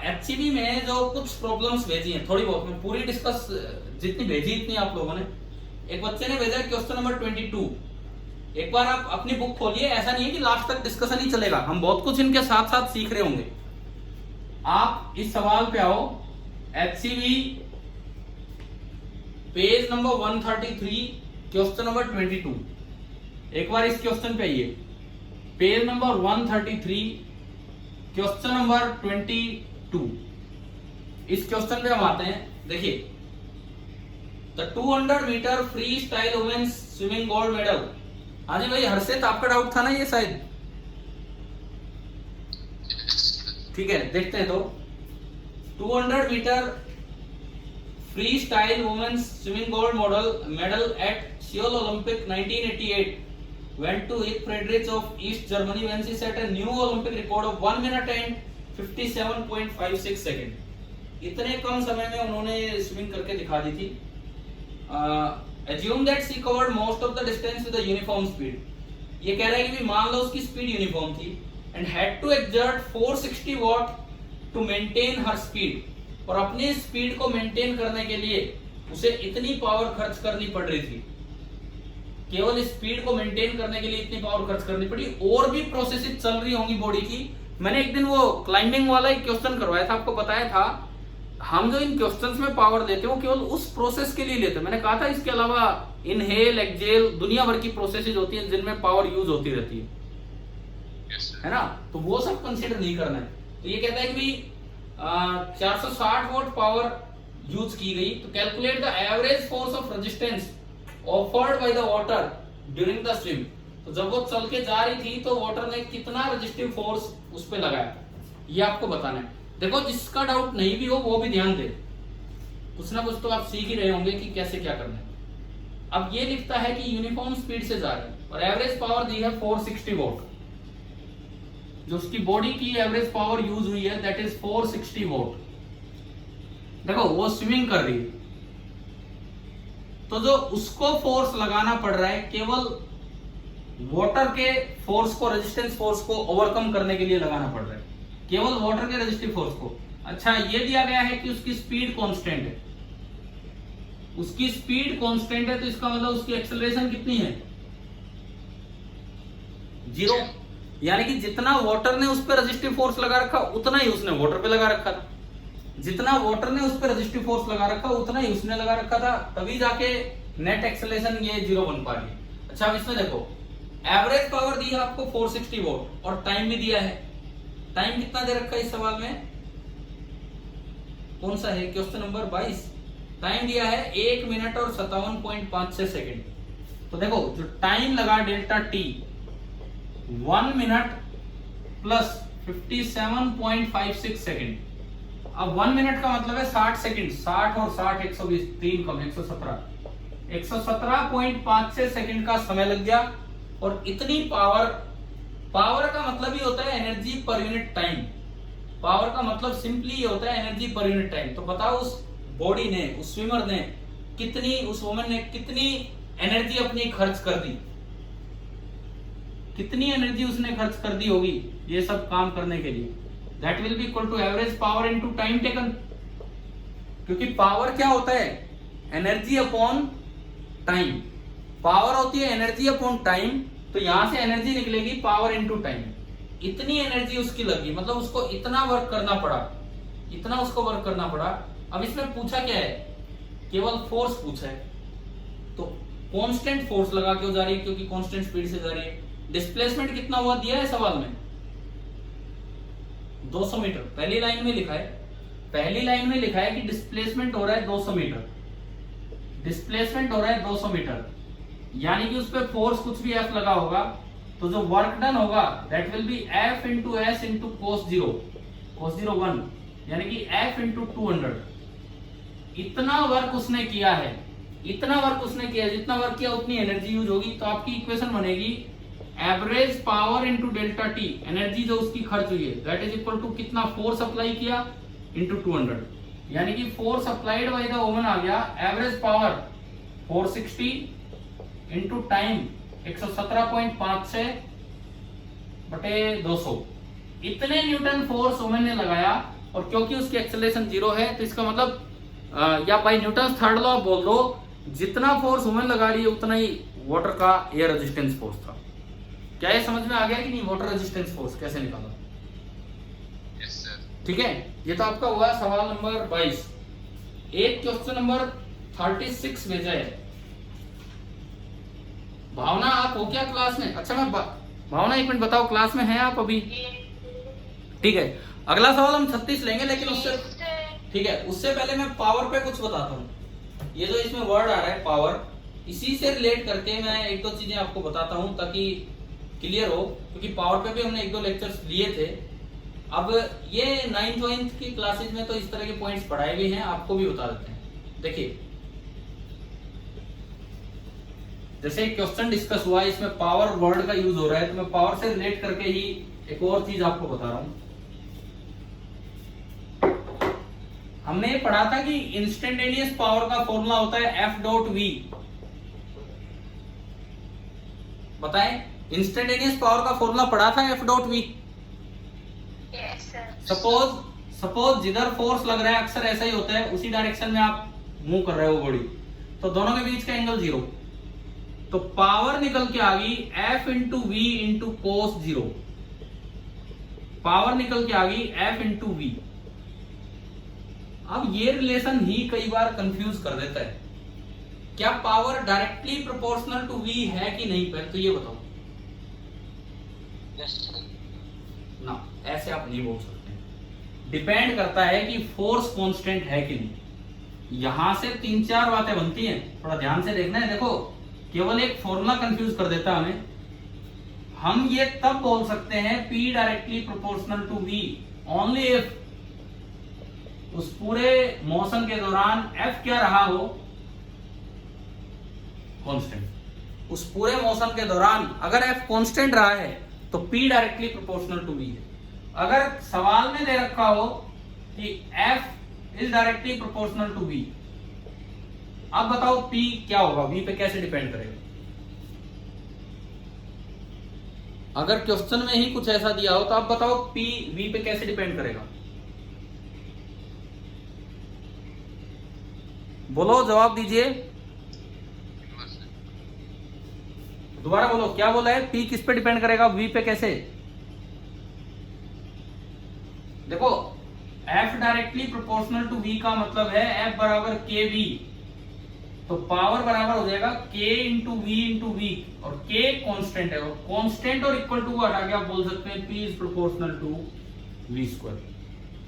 Speaker 1: एचसीबी में जो कुछ प्रॉब्लम्स भेजी हैं, थोड़ी बहुत, मैं पूरी डिस्कस जितनी भेजी इतनी आप लोगों ने। एक बच्चे ने भेजा क्वेश्चन नंबर 22। एक बार आप अपनी बुक खोलिए, ऐसा नहीं है कि लास्ट तक डिस्कशन ही चलेगा, हम बहुत कुछ इनके साथ साथ सीख रहे होंगे। आप इस सवाल पे आओ, HCB page number 133, question number 22। एक बार इस क्वेश्चन पे आइए, पेज नंबर 133, क्वेश्चन नंबर 22। इस क्वेश्चन पे हम आते हैं। देखिए, the 200 metre freestyle women's swimming gold medal. हाँ जी भाई, हर्षित आपका डाउट था ना ये शायद, ठीक है, देखते हैं। तो 200 metre freestyle women's swimming gold medal at Seoul Olympic 1988 went to Eve Friedrich of East Germany when she set a new Olympic record of 1 minute and 57.56 second. इतने कम समय में उन्होंने स्विमिंग करके दिखा दी थी। Assume that she covered most of the distance with a uniform speed। ये कह रहा है कि मान लो उसकी स्पीड यूनिफॉर्म थी and had to exert 460 watt to maintain her speed, और अपनी स्पीड को मेंटेन करने के लिए उसे इतनी पावर खर्च करनी पड़ रही थी, केवल स्पीड को मेंटेन करने के लिए इतनी पावर खर्च करनी पड़ी, और भी प्रोसेसेस चल रही होंगी बॉडी की। मैंने एक दिन वो क्लाइंबिंग वाला एक क्वेश्चन करवाया था, आपको बताया था हम जो इन क्वेश्चंस में पावर देते हैं वो केवल उस प्रोसेस के लिए लेते हैं। मैंने कहा था इसके अलावा इनहेल एक्सहेल दुनिया भर की प्रोसेसेस होती हैं जिनमें पावर यूज होती रहती है, है ना, तो वो सब कंसीडर नहीं करना है। तो ये कहता है कि 460 वोल्ट पावर यूज की गई, तो calculate the average force of resistance offered by the water during the swim. तो जब वो चल के जा रही थी तो वाटर ने कितना रेजिस्टिव फोर्स उस पे लगाया, ये आपको बताना है। देखो, जिसका डाउट नहीं भी हो वो भी ध्यान दे, कुछ ना कुछ तो आप सीख ही रहे होंगे कि कैसे क्या करना है। अब ये लिखता है कि यूनिफॉर्म स्पीड से जा रहे हैं और एवरेज पावर दी है 460 वोल्ट, जो उसकी बॉडी की एवरेज पावर यूज हुई है दैट इज 460 वोल्ट। देखो, वो स्विमिंग कर रही है, तो जो उसको फोर्स लगाना पड़ रहा है केवल वाटर के फोर्स को, रेजिस्टेंस फोर्स को ओवरकम करने के लिए लगाना पड़ रहा है, केवल वाटर के रेजिस्टिव फोर्स को। अच्छा, ये दिया गया है कि उसकी स्पीड कांस्टेंट है, उसकी स्पीड कांस्टेंट है, तो इसका मतलब उसकी एक्सेलरेशन कितनी है? 0, यानी कि जितना वाटर ने उस पर रेजिस्टिव फोर्स लगा रखा उतना ही उसने वाटर पे लगा रखा था, जितना वाटर ने उस पर रेजिस्टिव फोर्स लगा रखा उतना ही उसने लगा रखा था, तभी जाके नेट एक्सेलरेशन ये 0 बन पा रही है। अच्छा, अब इसमें देखो, एवरेज पावर दी है आपको 460 वोल्ट और टाइम भी दिया है। टाइम कितना दे रखा है इस सवाल में? कौन सा है? Question number 22। टाइम दिया है 1 मिनट और 57.56 सेकेंड। तो देखो, जो टाइम लगा delta T 1 minute plus 57.56 second. अब 1 मिनट का मतलब है 60 सेकेंड, 60 और 60 120, 3 कम 117.56 सेकेंड का समय लग गया। और इतनी पावर का मतलब ही होता है energy per unit time. Power का मतलब सिंपली ये होता है एनर्जी पर यूनिट टाइम। तो बताओ, उस बॉडी ने, उस स्विमर ने कितनी, उस वुमन ने कितनी एनर्जी अपनी खर्च कर दी? कितनी एनर्जी उसने खर्च कर दी होगी ये सब काम करने के लिए, that will be equal to average power into time taken. क्योंकि पावर क्या होता है, एनर्जी अपॉन टाइम। पावर होती है एनर्जी अपॉन टाइम, तो यहां से एनर्जी निकलेगी पावर इनटू टाइम। इतनी एनर्जी उसकी लगी, मतलब उसको इतना वर्क करना पड़ा, इतना उसको वर्क करना पड़ा। अब इसमें पूछा क्या है, केवल फोर्स पूछा है, तो कांस्टेंट फोर्स लगा के जा रही है क्योंकि कांस्टेंट स्पीड से जा रही है। डिस्प्लेसमेंट कितना हुआ दिया है सवाल में, 200 मीटर। पहली लाइन में लिखा है, पहली लाइन में लिखा है कि डिस्प्लेसमेंट हो रहा है 200 मीटर, डिस्प्लेसमेंट हो रहा है 200 मीटर, यानी कि उस पर फोर्स कुछ भी एफ लगा होगा, तो जो वर्क डन होगा that will B F into S into cos 0 1, यानी कि एफ इंटू 200। इतना वर्क उसने किया है, इतना वर्क उसने किया, जितना वर्क किया उतनी एनर्जी यूज होगी। तो आपकी इक्वेशन बनेगी average power into delta T, energy जो उसकी खर्च हुई है, दैट इज इक्वल टू कितना फोर्स अप्लाई किया इंटू 200, यानी कि force applied by the woman आ गया एवरेज पावर 460 इंटू टाइम 117.56 बटे 200। इतने न्यूटन फोर्स वुमन ने लगाया, और क्योंकि उसकी एक्सेलरेशन 0 है, तो इसका मतलब या बाय न्यूटन थर्ड लॉ बोल दो, जितना फोर्स वुमन लगा रही है उतना ही वाटर का एयर रेजिस्टेंस फोर्स था। क्या ये समझ में आ गया कि नहीं, वाटर रेजिस्टेंस फोर्स कैसे निकाला?
Speaker 3: Yes sir.
Speaker 1: ठीक है, ये तो आपका हुआ सवाल नंबर 22। एक क्वेश्चन नंबर 36 भेजा है। भावना आप हो क्या क्लास में? अच्छा मैं भावना एक मिनट बताओ, क्लास में हैं आप अभी? ठीक है, अगला सवाल हम 36 लेंगे, लेकिन उससे ठीक है, उससे पहले मैं पावर पे कुछ बताता हूँ। ये जो इसमें वर्ड आ रहा है पावर, इसी से रिलेट करके मैं एक दो चीजें आपको बताता हूँ ताकि क्लियर हो, क्योंकि पावर पे भी हमने एक दो लेक्चर्स लिए थे। अब ये 9th 9th की क्लासेज में तो इस तरह के पॉइंट्स पढ़ाए भी हैं, आपको भी बता देते हैं। देखिए, जैसे क्वेश्चन डिस्कस हुआ, इसमें पावर वर्ड का यूज हो रहा है, तो मैं पावर से रिलेट करके ही एक और चीज आपको बता रहा हूं। हमने ये पढ़ा था कि इंस्टेंटेनियस पावर का फॉर्मूला होता है एफ डॉट वी। बताएं, इंस्टेंटेनियस पावर का फॉर्मूला पढ़ा था एफ डॉट वी। सपोज जिधर फोर्स लग रहा है, अक्सर ऐसा ही होता है, उसी डायरेक्शन में आप मूव कर रहे हो बॉडी, तो दोनों के बीच का एंगल 0, तो पावर निकल के आ गई F into V into cos 0। Power निकल के आ गई एफ इंटू वी। अब ये रिलेशन ही कई बार कंफ्यूज कर देता है। क्या power directly proportional to V है कि नहीं? पहले तो ये बताओ।
Speaker 3: Yes sir.
Speaker 1: ना, ऐसे आप नहीं बोल सकते। डिपेंड करता है कि फोर्स कांस्टेंट है कि नहीं। यहां से 3-4 बातें बनती हैं, थोड़ा ध्यान से देखना है। देखो, केवल एक फॉर्मूला कंफ्यूज कर देता है हमें। हम ये तब बोल सकते हैं P directly proportional to V only if उस पूरे मोशन के दौरान F क्या रहा हो, कांस्टेंट। उस पूरे मोशन के दौरान अगर F कांस्टेंट रहा है तो P directly proportional to V है। अगर सवाल में दे रखा हो कि F is directly proportional to V, अब बताओ P क्या होगा, V पे कैसे डिपेंड करेगा? अगर क्वेश्चन में ही कुछ ऐसा दिया हो तो अब बताओ P V पे कैसे डिपेंड करेगा? बोलो, जवाब दीजिए। दोबारा बोलो, क्या बोला है? P किस पे डिपेंड करेगा, V पे कैसे? देखो, F directly proportional to V का मतलब है F बराबर KV, तो पावर बराबर हो जाएगा K into V into V, और K कांस्टेंट है, और कांस्टेंट और इक्वल टू हटा के आप बोल सकते हैं P is proportional to V square.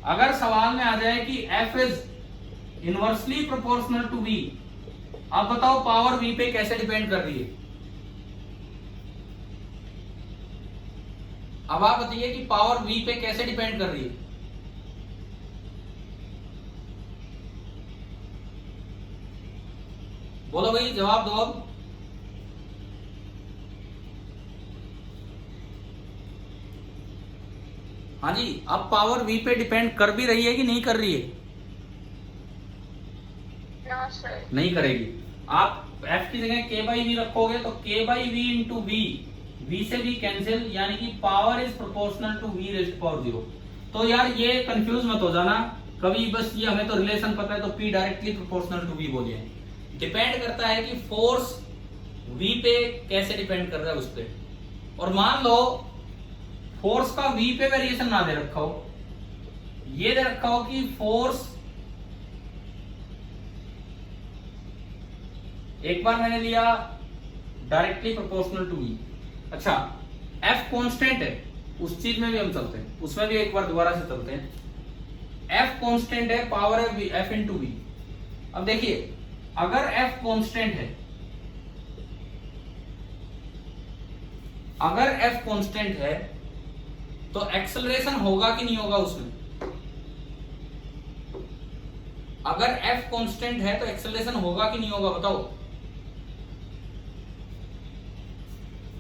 Speaker 1: अगर सवाल में आ जाए कि F is inversely proportional to V, अब बताओ पावर V पे कैसे डिपेंड कर रही है? अब आप बताइए कि पावर V पे कैसे डिपेंड कर रही है? बोलो भाई, जवाब दो। हाँ जी, अब पावर V पे डिपेंड कर भी रही है कि नहीं कर रही है?
Speaker 2: No sir.
Speaker 1: नहीं करेगी। आप F की जगह K बाई V रखोगे तो K by V into V v से v कैंसिल, यानी कि power is proportional to v raised power 0। तो यार ये कंफ्यूज मत हो जाना कभी, बस ये हमें तो रिलेशन पता है तो p directly proportional to v बोलिए। डिपेंड करता है कि फोर्स v पे कैसे डिपेंड कर रहा है उस पे। और मान लो फोर्स का v पे वेरिएशन ना दे रखा हो, ये दे रखा हो कि फोर्स, एक बार मैंने लिया डायरेक्टली प्रोपोर्शनल टू v। अच्छा f कांस्टेंट है, उस चीज में भी हम चलते हैं, उसमें भी एक बार दोबारा से चलते हैं। f कांस्टेंट है, पावर है f इंटू v। अब देखिए अगर f कांस्टेंट है, अगर f कांस्टेंट है तो एक्सेलरेशन होगा कि नहीं होगा उसमें? अगर f कांस्टेंट है तो एक्सेलरेशन होगा कि नहीं होगा बताओ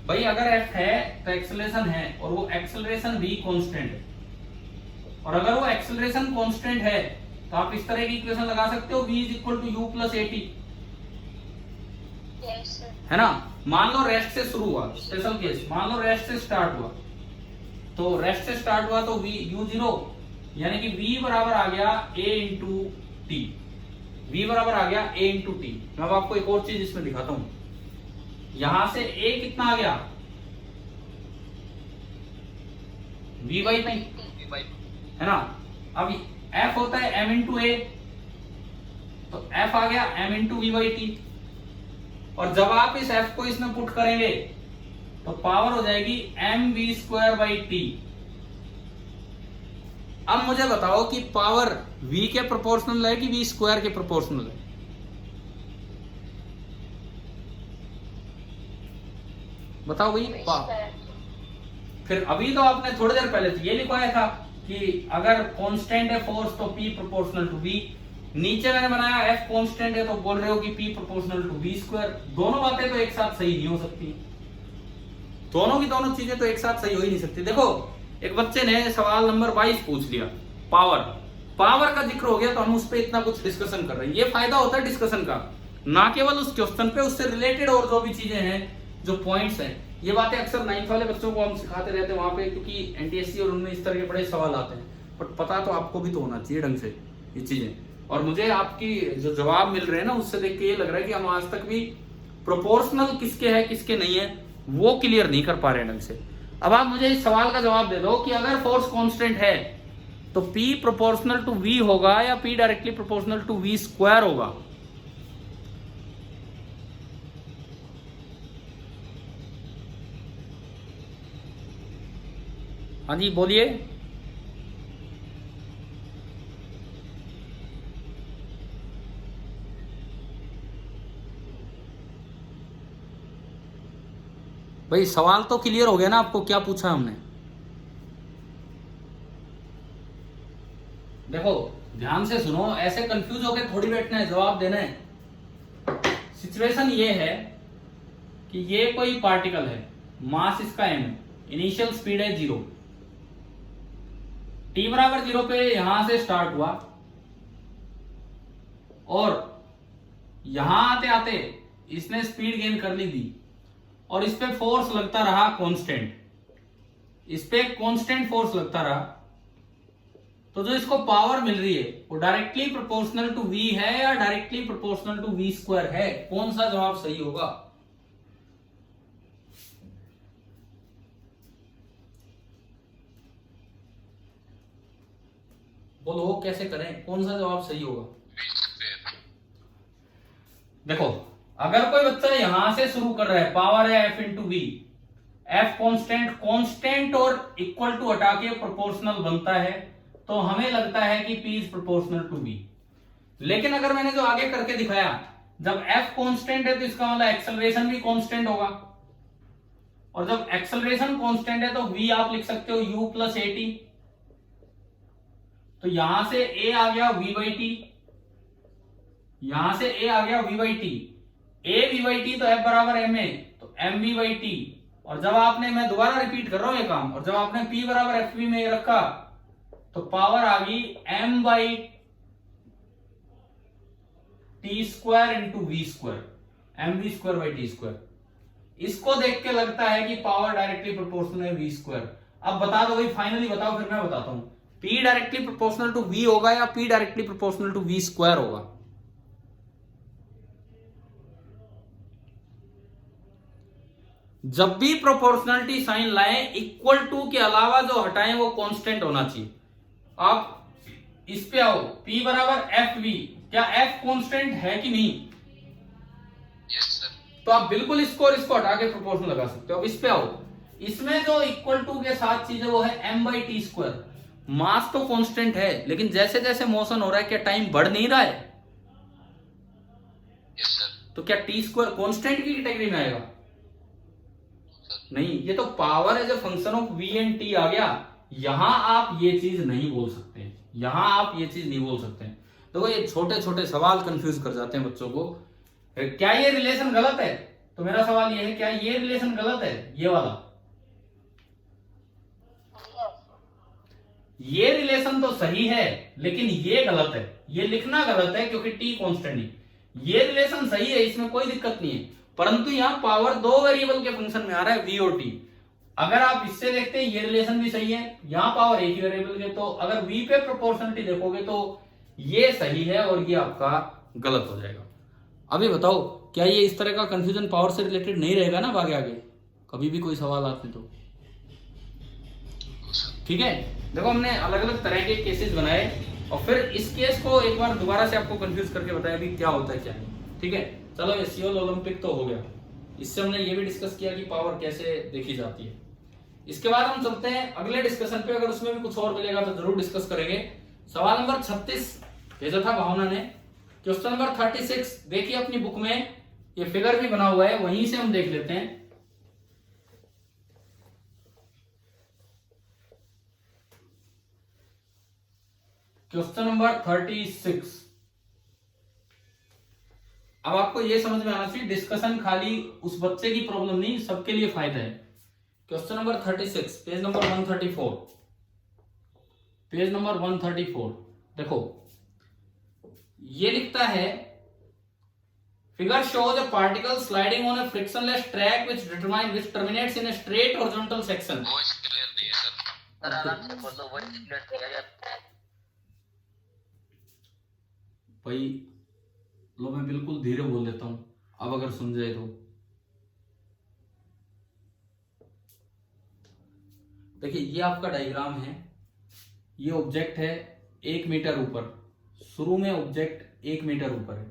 Speaker 1: भाई। अगर f है तो एक्सेलरेशन है, और वो एक्सेलरेशन भी कांस्टेंट है। और अगर वो एक्सेलरेशन कांस्टेंट है तो आप इस तरह की इक्वेशन लगा सकते हो, v is equal to U plus A T, है ना। मान लो रेस्ट से शुरू हुआ, स्पेशल केस, मान लो रेस्ट से स्टार्ट हुआ, तो रेस्ट से स्टार्ट हुआ तो v u जीरो, यानी कि v बराबर आ गया a इंटू टी, v बराबर आ गया a इंटू टी। मैं अब आपको एक और चीज इसमें दिखाता हूं, यहां से a कितना आ गया, v बाई नहीं, है ना। अब f होता है m इंटू ए, तो f आ गया m into V by T. और जब आप इस f को इसमें पुट करेंगे तो पावर हो जाएगी M V square by T. अब मुझे बताओ कि पावर v के प्रोपोर्शनल है कि v स्क्वायर के प्रोपोर्शनल है? बताओ भाई। फिर अभी तो आपने थोड़ी देर पहले तो ये लिखवाया था कि अगर कांस्टेंट है फोर्स तो p प्रोपोर्शनल टू v। नीचे मैंने बनाया f कांस्टेंट है तो बोल रहे हो कि p proportional to v square. दोनों बातें तो एक साथ सही नहीं हो सकती, दोनों की दोनों चीजें तो एक साथ सही हो ही नहीं सकती। देखो एक बच्चे ने सवाल नंबर 22 पूछ लिया, पावर का जिक्र हो गया तो हम उस पर इतना कुछ डिस्कशन कर रहे हैं। ये फायदा होता है डिस्कशन का, ना केवल उस क्वेश्चन पे, उससे रिलेटेड और जो भी चीजें हैं, जो पॉइंट्स हैं, ये बातें अक्सर 9th वाले बच्चों को हम सिखाते रहते हैं वहां पे, क्योंकि एनटीएससी और उनमें इस तरह के बड़े सवाल आते हैं। बट पता तो आपको भी तो होना चाहिए ढंग से ये चीजें। और मुझे आपकी जो जवाब मिल रहे हैं ना, उससे देख के ये लग रहा है कि हम आज तक भी प्रोपोर्शनल किसके है किसके नहीं है वो क्लियर नहीं कर पा रहे ढंग से। अब आप मुझे इस सवाल का जवाब दे दो कि अगर फोर्स कांस्टेंट है तो P प्रोपोर्शनल टू V होगा या P directly proportional to V square होगा? हाँ जी बोलिए। भाई सवाल तो क्लियर हो गया ना आपको, क्या पूछा हमने? देखो ध्यान से सुनो, ऐसे कंफ्यूज होकर थोड़ी बैठना है, जवाब देना है। सिचुएशन ये है कि ये कोई पार्टिकल है, मास इसका m है, इनिशियल स्पीड है 0, t बराबर 0 पे यहां से स्टार्ट हुआ और यहां आते आते इसने स्पीड गेन कर ली दी, और इस पे फोर्स लगता रहा कांस्टेंट, इस पे कांस्टेंट फोर्स लगता रहा, तो जो इसको पावर मिल रही है वो डायरेक्टली प्रोपोर्शनल टू v है या directly proportional to v square है? कौन सा जवाब सही होगा? बोलो कैसे करें, कौन सा जवाब सही होगा? देखो अगर कोई बच्चा यहां से शुरू कर रहा है, पावर है f into V, f constant और इक्वल टू हटा के प्रोपोर्शनल बनता है, तो हमें लगता है कि p is proportional to v। लेकिन अगर मैंने जो आगे करके दिखाया, जब f कांस्टेंट है तो इसका मतलब एक्सेलरेशन भी कांस्टेंट होगा, और जब एक्सेलरेशन कांस्टेंट है तो v आप लिख सकते हो u प्लस ए टी। तो यहां से a आ गया v बाई टी, यहां से a आ गया v by T, a v by T तो f बराबर m है, तो m v बाई टी। और जब आपने, मैं दोबारा रिपीट कर रहा हूं ये काम, और जब आपने p बराबर एफ वी में रखा तो पावर आ गई m by T square into V square, M V square by T square. इसको देख के लगता है कि पावर डायरेक्टली प्रोपोर्शनल है वी स्क्वायर। अब बता दो भाई, फाइनली बताओ, फिर मैं बताता हूं P directly proportional to V होगा या P directly proportional to V square होगा। जब भी प्रोपोर्शनलिटी साइन लाए, इक्वल टू के अलावा जो हटाएं वो कांस्टेंट होना चाहिए। आप इस पे आओ, P बराबर एफ वी, क्या F कांस्टेंट है कि नहीं?
Speaker 3: Yes, sir.
Speaker 1: तो आप बिल्कुल इसको और इसको हटा के प्रोपोर्शनल लगा सकते हो। अब इस पे आओ, इसमें जो इक्वल टू के साथ चीज है वो है m बाई टी स्क्वायर। मास तो कांस्टेंट है, लेकिन जैसे जैसे मोशन हो रहा है क्या टाइम बढ़ नहीं रहा है?
Speaker 3: Yes, sir.
Speaker 1: तो क्या टी स्क्वायर कांस्टेंट की कैटेगरी में आएगा? नहीं, ये तो power as a function of v and t आ गया। यहां आप ये चीज नहीं बोल सकते, यहां आप ये चीज नहीं बोल सकते। देखो ये छोटे छोटे सवाल कंफ्यूज कर जाते हैं बच्चों को। क्या ये रिलेशन गलत है? तो मेरा सवाल ये है, क्या ये रिलेशन गलत है? ये वाला, ये रिलेशन तो सही है लेकिन ये गलत है, ये लिखना गलत है क्योंकि t कांस्टेंट नहीं। ये रिलेशन सही है, इसमें कोई दिक्कत नहीं है, परंतु यहां पावर दो वेरिएबल के फंक्शन में आ रहा है v और t। अगर आप इससे देखते हैं ये रिलेशन भी सही है, यहां पावर एक ही वेरिएबल के, तो अगर v पे प्रोपोर्शनलिटी देखोगे तो ये सही है और ये आपका गलत हो जाएगा। अभी बताओ, क्या ये इस तरह का कंफ्यूजन पावर से रिलेटेड नहीं रहेगा ना आगे आगे कभी भी कोई सवाल आते तो? ठीक है, देखो हमने अलग अलग तरह के केसेस बनाए और फिर इस केस को एक बार दोबारा से आपको कंफ्यूज करके बताया भी क्या होता है क्या नहीं। ठीक है, चलो ये सियोल ओलंपिक तो हो गया, इससे हमने ये भी डिस्कस किया कि पावर कैसे देखी जाती है। इसके बाद हम चलते हैं अगले डिस्कशन पे, अगर उसमें भी कुछ और मिलेगा तो जरूर डिस्कस करेंगे। सवाल नंबर 36 भेजा था भावना ने। क्वेश्चन नंबर 36 देखिए अपनी बुक में, ये फिगर भी बना हुआ है, वहीं से हम देख लेते हैं। Question number 36। अब आपको यह समझ में आना चाहिए, डिस्कशन खाली उस बच्चे की प्रॉब्लम नहीं, सबके लिए फायदा है। Question number 36, page number 134, page number 134। देखो ये लिखता है, figure shows a particle sliding on a frictionless track which terminates in a straight horizontal section।
Speaker 3: Voice clear नहीं है sir.
Speaker 4: सर आराम से बोलो, वॉइस क्लियर किया जाता है।
Speaker 1: भाई लो मैं बिल्कुल धीरे बोल देता हूं, अब अगर सुन जाए तो। देखिए ये आपका डायग्राम है, ये ऑब्जेक्ट है 1 मीटर ऊपर, शुरू में ऑब्जेक्ट 1 मीटर ऊपर है,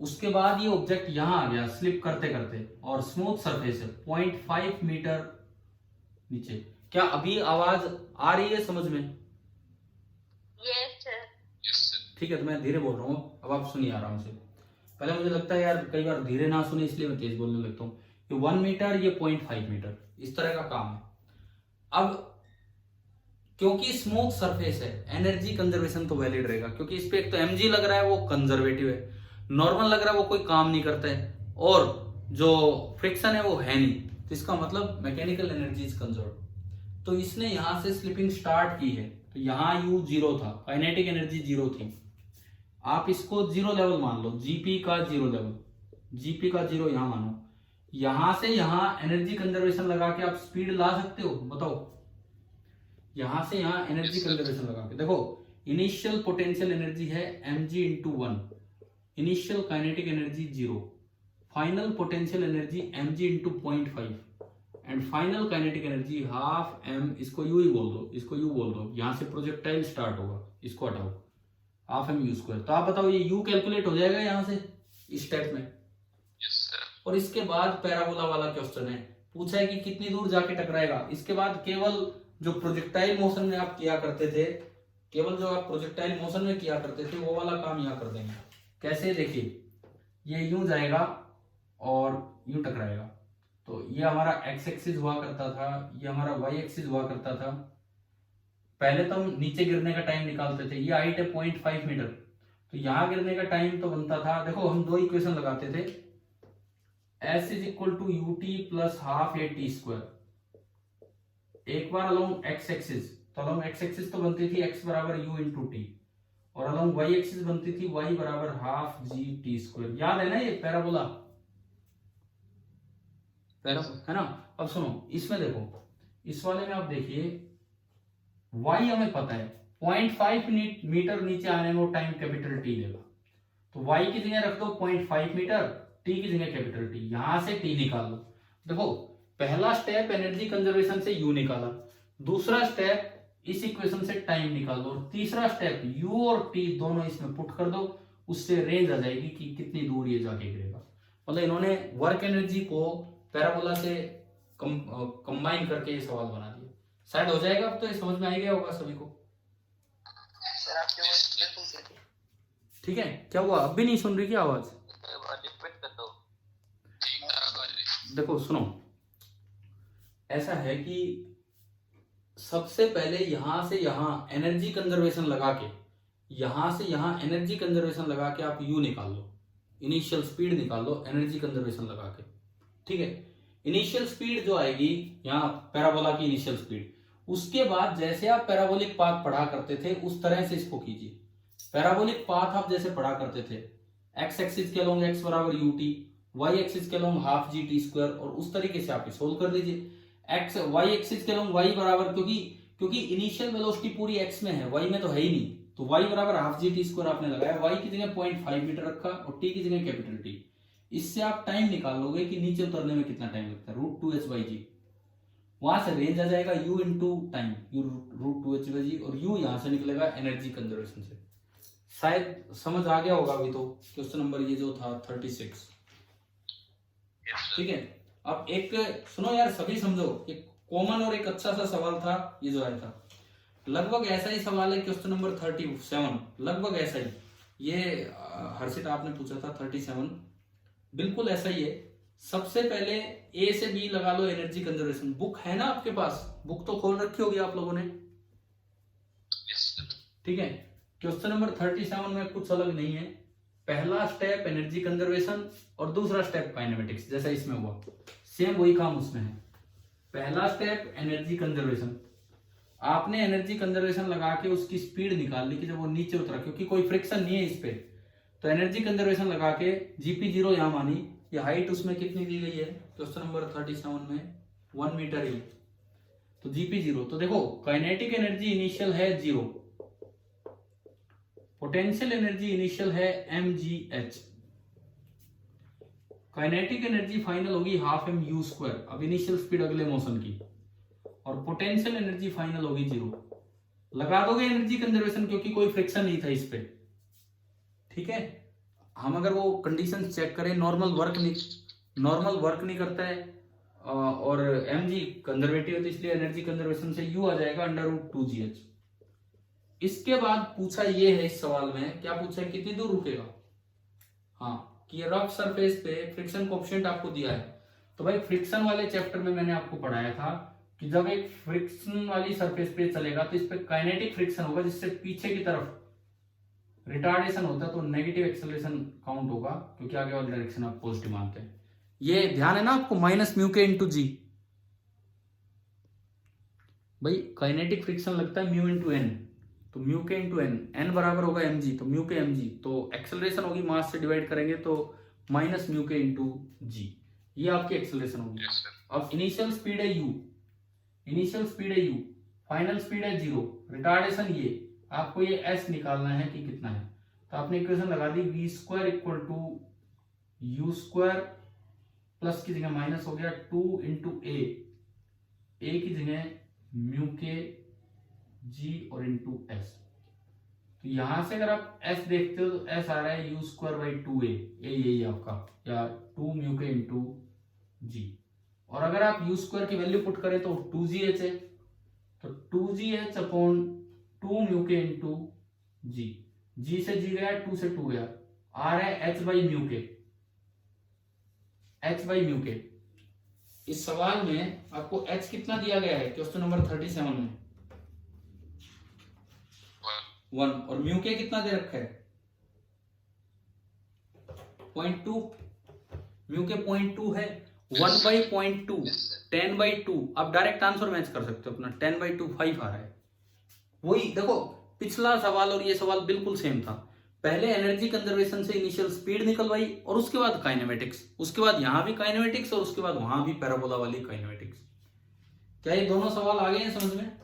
Speaker 1: उसके बाद ये ऑब्जेक्ट यहां आ गया स्लिप करते करते और स्मूथ सरफेस है 0.5 मीटर नीचे। क्या अभी आवाज आ रही है समझ में?
Speaker 2: Yes, sir.
Speaker 3: Yes, sir.
Speaker 1: ठीक है, तो मैं धीरे बोल रहा हूँ, अब आप सुनिए आराम से। पहले मुझे लगता है यार कई बार धीरे ना सुने इसलिए मैं तेज बोलने लगता हूँ। ये 1 मीटर, ये 0.5 मीटर, इस तरह का काम है। अब क्योंकि स्मूथ सरफेस है, एनर्जी कंजर्वेशन तो वैलिड रहेगा, क्योंकि इस पे एक तो mg लग रहा है वो कंजर्वेटिव है, नॉर्मल लग रहा है वो कोई काम नहीं करता है, और जो फ्रिक्शन है वो है नहीं, तो इसका मतलब मैकेनिकल एनर्जी इज कंजर्व। तो इसने यहां से स्लिपिंग स्टार्ट की है, तो यहां u 0 था, काइनेटिक एनर्जी 0 थी। आप इसको 0 लेवल मान लो, जीपी का 0 लेवल, जीपी का 0 यहां मानो। यहां से यहां एनर्जी कंजर्वेशन लगा के आप स्पीड ला सकते हो, बताओ? यहां से यहां एनर्जी कंजर्वेशन लगा के देखो, इनिशियल पोटेंशियल एनर्जी है mg into 1, initial kinetic energy 0, final potential energy mg into 0.5 and final kinetic energy half m, इसको u ही बोल दो, इसको u बोल दो। यहां से प्रोजेक्टाइल स्टार्ट होगा, इसको हटाओ, हाफ m u स्क्वायर। तो आप बताओ ये u कैलकुलेट हो जाएगा यहां से इस स्टेप में?
Speaker 3: Yes, sir.
Speaker 1: और इसके बाद पैराबोला वाला क्वेश्चन है, पूछा है कि कितनी दूर जाके टकराएगा। इसके बाद केवल जो प्रोजेक्टाइल मोशन में आप किया करते थे, केवल जो आप प्रोजेक्टाइल मोशन में किया करते थे वो वाला काम यहाँ कर देंगे। कैसे? देखिए ये यूं जाएगा और यूं टकराएगा, तो ये हमारा एक्स एक्सिस हुआ करता था, ये हमारा वाई एक्सिस हुआ करता था। पहले तो हम नीचे गिरने का टाइम निकालते थे, ये हाइट है 0.5 मीटर, तो यहां गिरने का टाइम तो बनता था, देखो हम दो इक्वेशन लगाते थे, s is equal to U T plus half A T square. एक बार अलोंग एक्स एक्सिस, तो अलोंग एक्स एक्सिस तो बनती थी x बराबर u इंटू टी, और अलोंग वाई एक्सिस बनती थी y बराबर हाफ जी टी स्क्वायर। याद है ना ये पैराबोला? है ना। अब सुनो, इसमें देखो, इस वाले में आप देखिए y हमें पता है 0.5 मीटर नीचे आने में वो टाइम कैपिटल टी लेगा, तो y की जगह रख दो 0.5 मीटर, t की जगह कैपिटल टी, यहां से t निकाल लो। देखो पहला स्टेप एनर्जी कंजर्वेशन से u निकाला, दूसरा स्टेप इस इक्वेशन से टाइम निकाल दो, और तीसरा स्टेप u और t दोनों इसमें पुट कर दो, उससे रेंज आ जाएगी कि कितनी दूर ये जाके गिरेगा। मतलब इन्होंने वर्क एनर्जी को पैराबोला से कंबाइन करके ये सवाल बना दिया। शायद हो जाएगा, अब तो ये समझ में आ गया होगा सभी को।
Speaker 4: सर आपकी वॉइस बिल्कुल सही है।
Speaker 1: ठीक है, क्या हुआ, अब भी नहीं सुन रही क्या आवाज?
Speaker 4: रिपीट कर दो।
Speaker 3: ठीक है आकाश।
Speaker 1: देखो सुनो, ऐसा है कि सबसे पहले यहां से यहां एनर्जी कंजर्वेशन लगा के, यहां से यहां एनर्जी कंजर्वेशन लगा के आप यू निकाल लो, इनिशियल स्पीड निकाल लो एनर्जी कंजर्वेशन लगा के। ठीक है, इनिशियल स्पीड जो आएगी यहाँ पैराबोला की इनिशियल स्पीड, उसके बाद जैसे आप पैराबोलिक पाथ पढ़ा करते थे उस तरह से इसको कीजिए। पैराबोलिक पाथ आप जैसे पढ़ा करते थे, एक्स एक्सिस के अलोंग एक्स बराबर यू टी, वाई एक्सिस के along half G T square, और उस तरीके से आप सोल्व कर दीजिए। एक्स वाई एक्सिस के अलोंग वाई बराबर, क्योंकि इनिशियल वेलोसिटी पूरी एक्स में है, वाई में तो है ही नहीं, तो वाई बराबर हाफ जी टी स्क्वायर आपने लगाया, वाई की जगह 0.5 मीटर रखा और टी की जगह कैपिटल टी। इससे आप टाइम निकाल लोगे कि नीचे उतरने में कितना टाइम लगता है, √2h/g। वहां से रेंज आ जाएगा u इंटू टाइम, √2h/g, और u यहां से निकलेगा एनर्जी कंजर्वेशन से। शायद समझ आ गया होगा अभी तो। क्वेश्चन नंबर ये जो था 36। ठीक है, अब एक सुनो यार, सभी समझो, एक कॉमन और एक अच्छा सा सवाल था ये जो आया था, लगभग ऐसा ही सवाल है क्वेश्चन नंबर 37, लगभग ऐसा ही। ये हर्षित आपने पूछा था 37, बिल्कुल ऐसा ही है। सबसे पहले ए से बी लगा लो एनर्जी कंजर्वेशन। बुक है ना आपके पास, बुक तो खोल रखी होगी आप लोगों ने। ठीक है, क्वेश्चन नंबर 37 में कुछ अलग नहीं है। पहला स्टेप एनर्जी कंजर्वेशन और दूसरा स्टेप काइनेमेटिक्स, जैसा इसमें हुआ सेम वही काम उसमें है। पहला स्टेप एनर्जी कंजर्वेशन, आपने एनर्जी कंजर्वेशन लगा के उसकी स्पीड निकाल ली कि जब वो नीचे उतरा, क्योंकि कोई फ्रिक्शन नहीं है इस पे, तो एनर्जी कंजर्वेशन लगा के जीपी 0 यहां मानी, ये हाइट उसमें कितनी दी गई है क्वेश्चन नंबर 37 में 1 मीटर ही, तो जीपी 0। तो देखो काइनेटिक एनर्जी इनिशियल है 0, पोटेंशियल एनर्जी इनिशियल है mgh, काइनेटिक एनर्जी फाइनल होगी हाफ mu², अब इनिशियल स्पीड अगले मोशन की, और पोटेंशियल एनर्जी फाइनल होगी 0। लगा दोगे एनर्जी कंजर्वेशन क्योंकि कोई फ्रिक्शन नहीं था इस पे। ठीक है, हम अगर वो कंडीशन चेक करें, नॉर्मल वर्क नहीं करता है, और mg कंजर्वेटिव है, तो इसलिए एनर्जी कंजर्वेशन से u आ जाएगा √2gh। इसके बाद पूछा ये है इस सवाल में, क्या पूछा है, कितनी दूर रुकेगा। हाँ, कि रफ सरफेस पे फ्रिक्शन कोएफिशिएंट आपको दिया है, तो भाई फ्रिक्शन वाले चैप्टर में मैंने आपको पढ़ाया था कि जब एक फ्रिक्शन वाली सरफेस पे चलेगा तो इस पे काइनेटिक फ्रिक्शन होगा, जिससे पीछे की तरफ रिटार्डेशन होता है, तो नेगेटिव एक्सेलरेशन काउंट होगा, क्योंकि आगे वाली डायरेक्शन आप पॉजिटिव मानते हैं। ये ध्यान है ना आपको, -μk/g। भाई काइनेटिक फ्रिक्शन लगता है μ/n, तो μk/n, n बराबर होगा mg, तो μk/mg, तो एक्सेलरेशन होगी मास से डिवाइड करेंगे तो -μk/g, ये आपकी एक्सेलरेशन होगी। अब इनिशियल स्पीड है u, फाइनल स्पीड है 0, रिटार्डेशन ये, आपको ये s निकालना है कि कितना है, तो आपने इक्वेशन लगा दी v² = u² प्लस की जगह माइनस हो गया 2 × a की जगह μk/g और इंटू s। तो यहां से अगर आप s देखते हो तो s आ रहा है u²/2a, यही आपका, या 2 μk/g, और अगर आप u² की वैल्यू पुट करें तो 2gh है, तो 2gh/2 μk/g, g से g गया, 2 से 2 गया, आ रहा है h/μk। इस सवाल में आपको h कितना दिया गया है क्वेश्चन नंबर 37 में 1, और μk कितना दे रखा है 0.2, μk 0.2 है, 1/0.2 10/2, आप डायरेक्ट आंसर मैच कर सकते हो अपना, 10/2 5 आ रहा है। वही देखो पिछला सवाल और ये सवाल बिल्कुल सेम था, पहले एनर्जी कंजर्वेशन से इनिशियल स्पीड निकलवाई और उसके बाद काइनेमेटिक्स, उसके बाद यहां भी काइनेमेटिक्स और उसके बाद वहां भी पैराबोला वाली काइनेमेटिक्स। क्या ये दोनों सवाल आ गए हैं समझ में?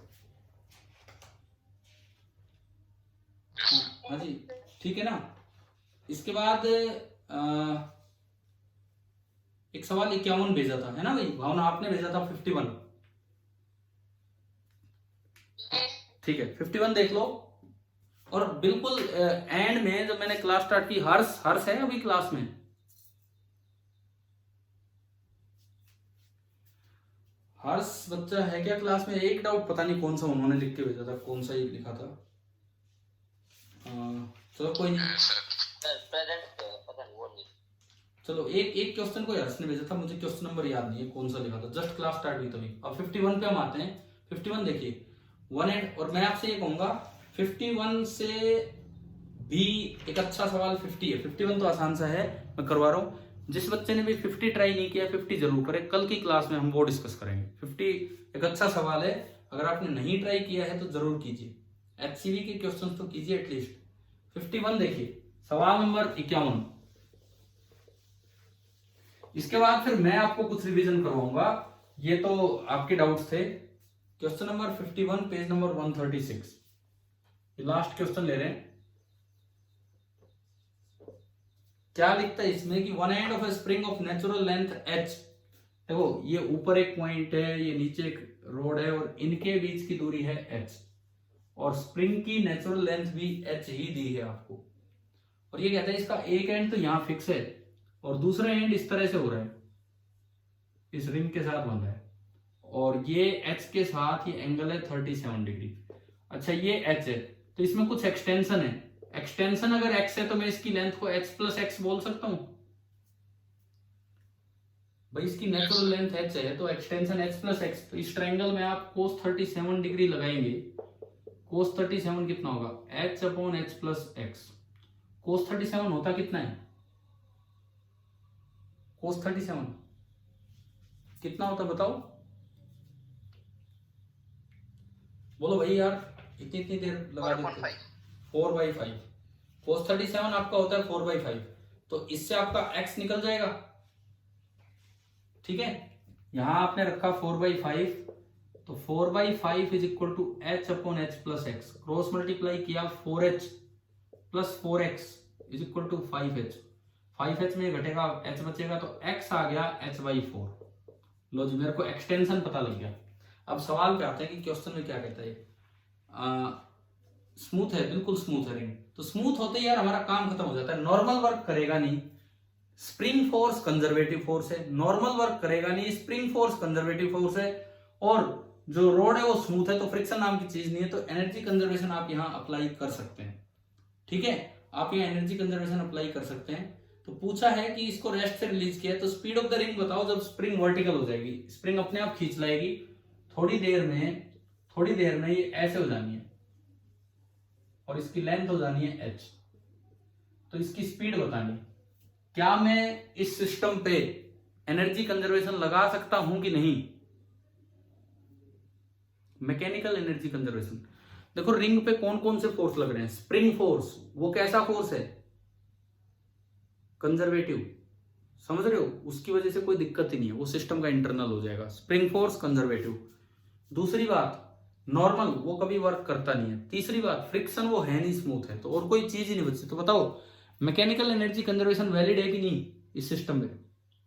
Speaker 1: हाँ जी, ठीक है ना। इसके बाद एक सवाल 51 भेजा था, है ना भाई भावना, आपने भेजा था 51। ठीक है, 51 देख लो। और बिल्कुल एंड में जब मैंने क्लास स्टार्ट की, हर्ष हर्ष है अभी क्लास में? हर्ष बच्चा है क्या क्लास में? एक डाउट, पता नहीं कौन सा उन्होंने लिख के भेजा था, कौन सा ये लिखा था। चलो कोई नहीं,
Speaker 4: पता नहीं वो नहीं।
Speaker 1: चलो एक एक क्वेश्चन को हर्ष ने भेजा था, मुझे क्वेश्चन नंबर याद नहीं है कौन सा लिखा था, जस्ट क्लास स्टार्ट हुई तभी। अब 51 पे हम आते हैं। 51 देखिए, 1 और मैं आपसे ये कहूंगा 51 से भी एक अच्छा सवाल 50 है। 51 तो आसान सा है, मैं करवा रहा हूँ। जिस बच्चे ने भी 50 ट्राई नहीं किया 50 जरूर करे, कल की क्लास में हम वो डिस्कस करेंगे। 50 एक अच्छा सवाल है, अगर आपने नहीं ट्राई किया है तो जरूर कीजिए, HCV के क्वेश्चन तो कीजिए एटलीस्ट। 51 देखिए, सवाल नंबर 51। इसके बाद फिर मैं आपको कुछ रिवीजन करवाऊंगा, ये तो आपके डाउट्स थे। क्वेश्चन नंबर 51 पेज नंबर 136, ये लास्ट क्वेश्चन ले रहे हैं। क्या लिखता है इसमें कि one end of A spring of natural length h, देखो ये ऊपर एक पॉइंट है, ये नीचे एक रोड है और इनके बीच की दूरी है h, और स्प्रिंग की नेचुरल लेंथ भी h ही दी है आपको। और ये कहता है इसका एक एंड तो यहां फिक्स है और दूसरा एंड इस तरह से हो रहा है, इस रिंग के साथ बन रहा है, और ये h के साथ ये एंगल है 37 डिग्री। अच्छा ये h है तो इसमें कुछ एक्सटेंशन है, एक्सटेंशन अगर x है तो मैं इसकी लेंथ को h प्लस x बोल सकता हूं भाई, इसकी नेचुरल लेंथ h है तो एक्सटेंशन h प्लस x। तो इस ट्रायंगल में आप cos 37 डिग्री लगाएंगे, cos 37 कितना होगा, h upon h plus x। cos 37 होता कितना है, cos 37 कितना होता बताओ, बोलो भाई यार, इतनी इतनी देर लगा देते। 4/5। cos 37 आपका होता है 4/5, तो इससे आपका x निकल जाएगा। ठीक है, यहां आपने रखा 4/5, तो 4/5 is equal to h upon h plus x, cross multiply किया 4h plus 4x is equal to 5h। 5h में घटेगा h बचेगा, तो x आ गया h/4। लो जी, मेरे को एक्सटेंशन पता लग गया। अब सवाल पे आते हैं कि क्वेश्चन में क्या कहता है। स्मूथ है, बिल्कुल स्मूथ है रिंग, तो स्मूथ होते ही यार हमारा काम खत्म हो जाता है, नॉर्मल वर्क करेगा नहीं, स्प्रिंग फोर्स कंजर्वेटिव फोर्स है, नॉर्मल वर्क करेगा नहीं, स्प्रिंग फोर्स कंजर्वेटिव फोर्स है, और जो रोड है वो स्मूथ है, तो फ्रिक्शन नाम की चीज नहीं है, तो एनर्जी कंजर्वेशन आप यहां अप्लाई कर सकते हैं। ठीक है, आप यहाँ एनर्जी कंजर्वेशन अप्लाई कर सकते हैं। तो पूछा है कि इसको रेस्ट से रिलीज किया, तो स्पीड ऑफ द रिंग बताओ जब स्प्रिंग वर्टिकल हो जाएगी, स्प्रिंग अपने आप खींच लाएगी, थोड़ी देर में ये ऐसे हो जानी है और इसकी लेंथ हो जानी है h, तो इसकी स्पीड बतानी। क्या मैं इस सिस्टम पे एनर्जी कंजर्वेशन लगा सकता हूं कि नहीं, मैकेनिकल एनर्जी कंजर्वेशन। देखो रिंग पे कौन कौन से फोर्स लग रहे हैं, स्प्रिंग फोर्स, वो कैसा फोर्स है, कंजर्वेटिव, समझ रहे हो, उसकी वजह से कोई दिक्कत ही नहीं है, वो सिस्टम का इंटरनल हो जाएगा, स्प्रिंग फोर्स कंजर्वेटिव। दूसरी बात नॉर्मल, वो कभी वर्क करता नहीं है। तीसरी बात फ्रिक्शन, वो है नहीं, स्मूथ है, तो और कोई चीज ही नहीं बचती। तो बताओ मैकेनिकल एनर्जी कंजर्वेशन वैलिड है कि नहीं इस सिस्टम में?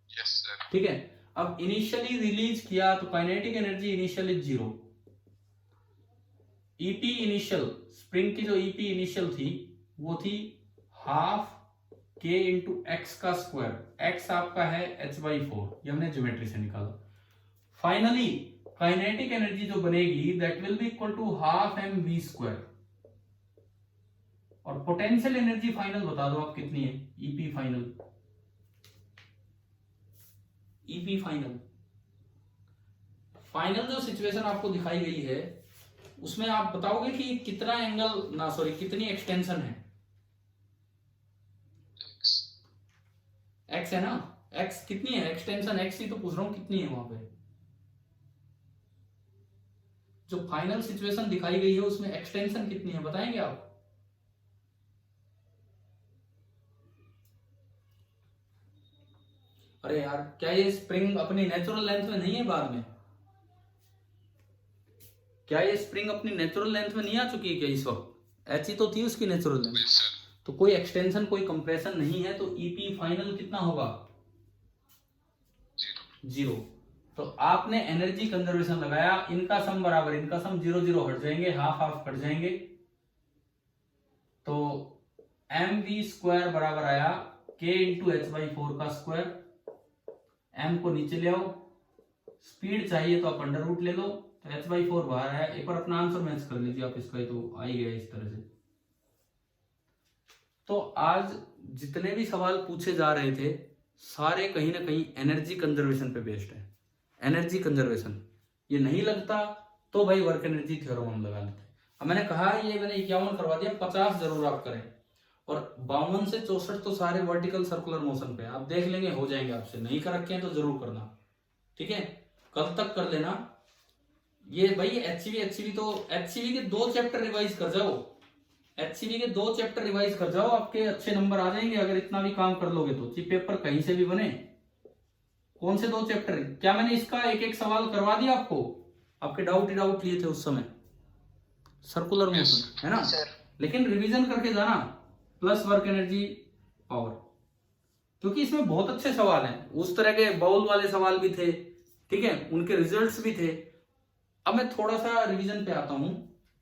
Speaker 3: Yes sir.
Speaker 1: ठीक है, अब इनिशियली रिलीज किया तो kinetic energy initially 0, EP initial, spring की जो ईपी इनिशियल थी वो थी हाफ k इंटू एक्स का स्क्वायर, x आपका है h/4, ये हमने ज्योमेट्री से निकाला। फाइनली काइनेटिक एनर्जी जो बनेगी that will be equal to half mv square, और पोटेंशियल एनर्जी फाइनल बता दो आप कितनी है, E P final, E P final. Final जो सिचुएशन आपको दिखाई गई है उसमें आप बताओगे कि कितना एंगल ना सॉरी कितनी एक्सटेंशन है, x है ना, x कितनी है एक्सटेंशन, x ही तो पूछ रहा हूं कितनी है वहां पे। जो फाइनल सिचुएशन दिखाई गई है उसमें एक्सटेंशन कितनी है बताएंगे आप? अरे यार, क्या ये स्प्रिंग अपनी नेचुरल लेंथ में नहीं है बाद में? क्या ये स्प्रिंग अपनी नेचुरल लेंथ में नहीं आ चुकी है क्या इस वक्त? एच ही तो थी उसकी नेचुरल लेंथ।
Speaker 3: Yes sir.
Speaker 1: तो कोई एक्सटेंशन कोई कंप्रेशन नहीं है, तो ईपी फाइनल कितना होगा? 0। तो आपने एनर्जी कंजर्वेशन लगाया, इनका सम बराबर इनका सम, 0 0 हट जाएंगे, हाफ हाफ कट जाएंगे, तो एम वी स्क्वायर बराबर आया के इंटू एच बाई 4 का स्क्वायर। एम को नीचे ले आओ, स्पीड चाहिए तो आप अंडर रूट ले लो, तो एच बाई 4 बाहर आया। एक बार अपना आंसर मैच कर लीजिए आप इसका, तो आ ही गया इस तरह से। तो आज जितने भी सवाल पूछे जा रहे थे सारे कहीं ना कहीं एनर्जी कंजर्वेशन पे बेस्ड है। एनर्जी कंजर्वेशन ये नहीं लगता तो भाई वर्क एनर्जी थ्योरम हम लगा लेते हैं। अब मैंने कहा ये मैंने 51 करवा दिया, 50 जरूर आप करें, और 52 से 64 तो सारे वर्टिकल सर्कुलर मोशन पे आप देख लेंगे, हो जाएंगे आपसे। नहीं कर रखे हैं तो जरूर करना, ठीक है? कल तक कर लेना ये भाई। एचसीवी तो एचसीवी के 2 चैप्टर रिवाइज कर जाओ, एचसीवी के 2 चैप्टर रिवाइज कर जाओ, आपके अच्छे नंबर आ जाएंगे अगर इतना भी काम कर लोगे तो। चिप पेपर कहीं से भी बने, कौन से 2 चैप्टर? क्या मैंने इसका एक एक सवाल करवा दिया आपको? आपके डाउट ही डाउट लिए थे उस समय, सर्कुलर मोशन है ना? लेकिन रिवीजन करके जाना, प्लस वर्क एनर्जी पावर, क्योंकि इसमें बहुत अच्छे सवाल हैं। उस तरह के बाउल वाले सवाल भी थे, ठीक है, उनके रिजल्ट्स भी थे। अब मैं थोड़ा सा रिवीजन पे आता हूं।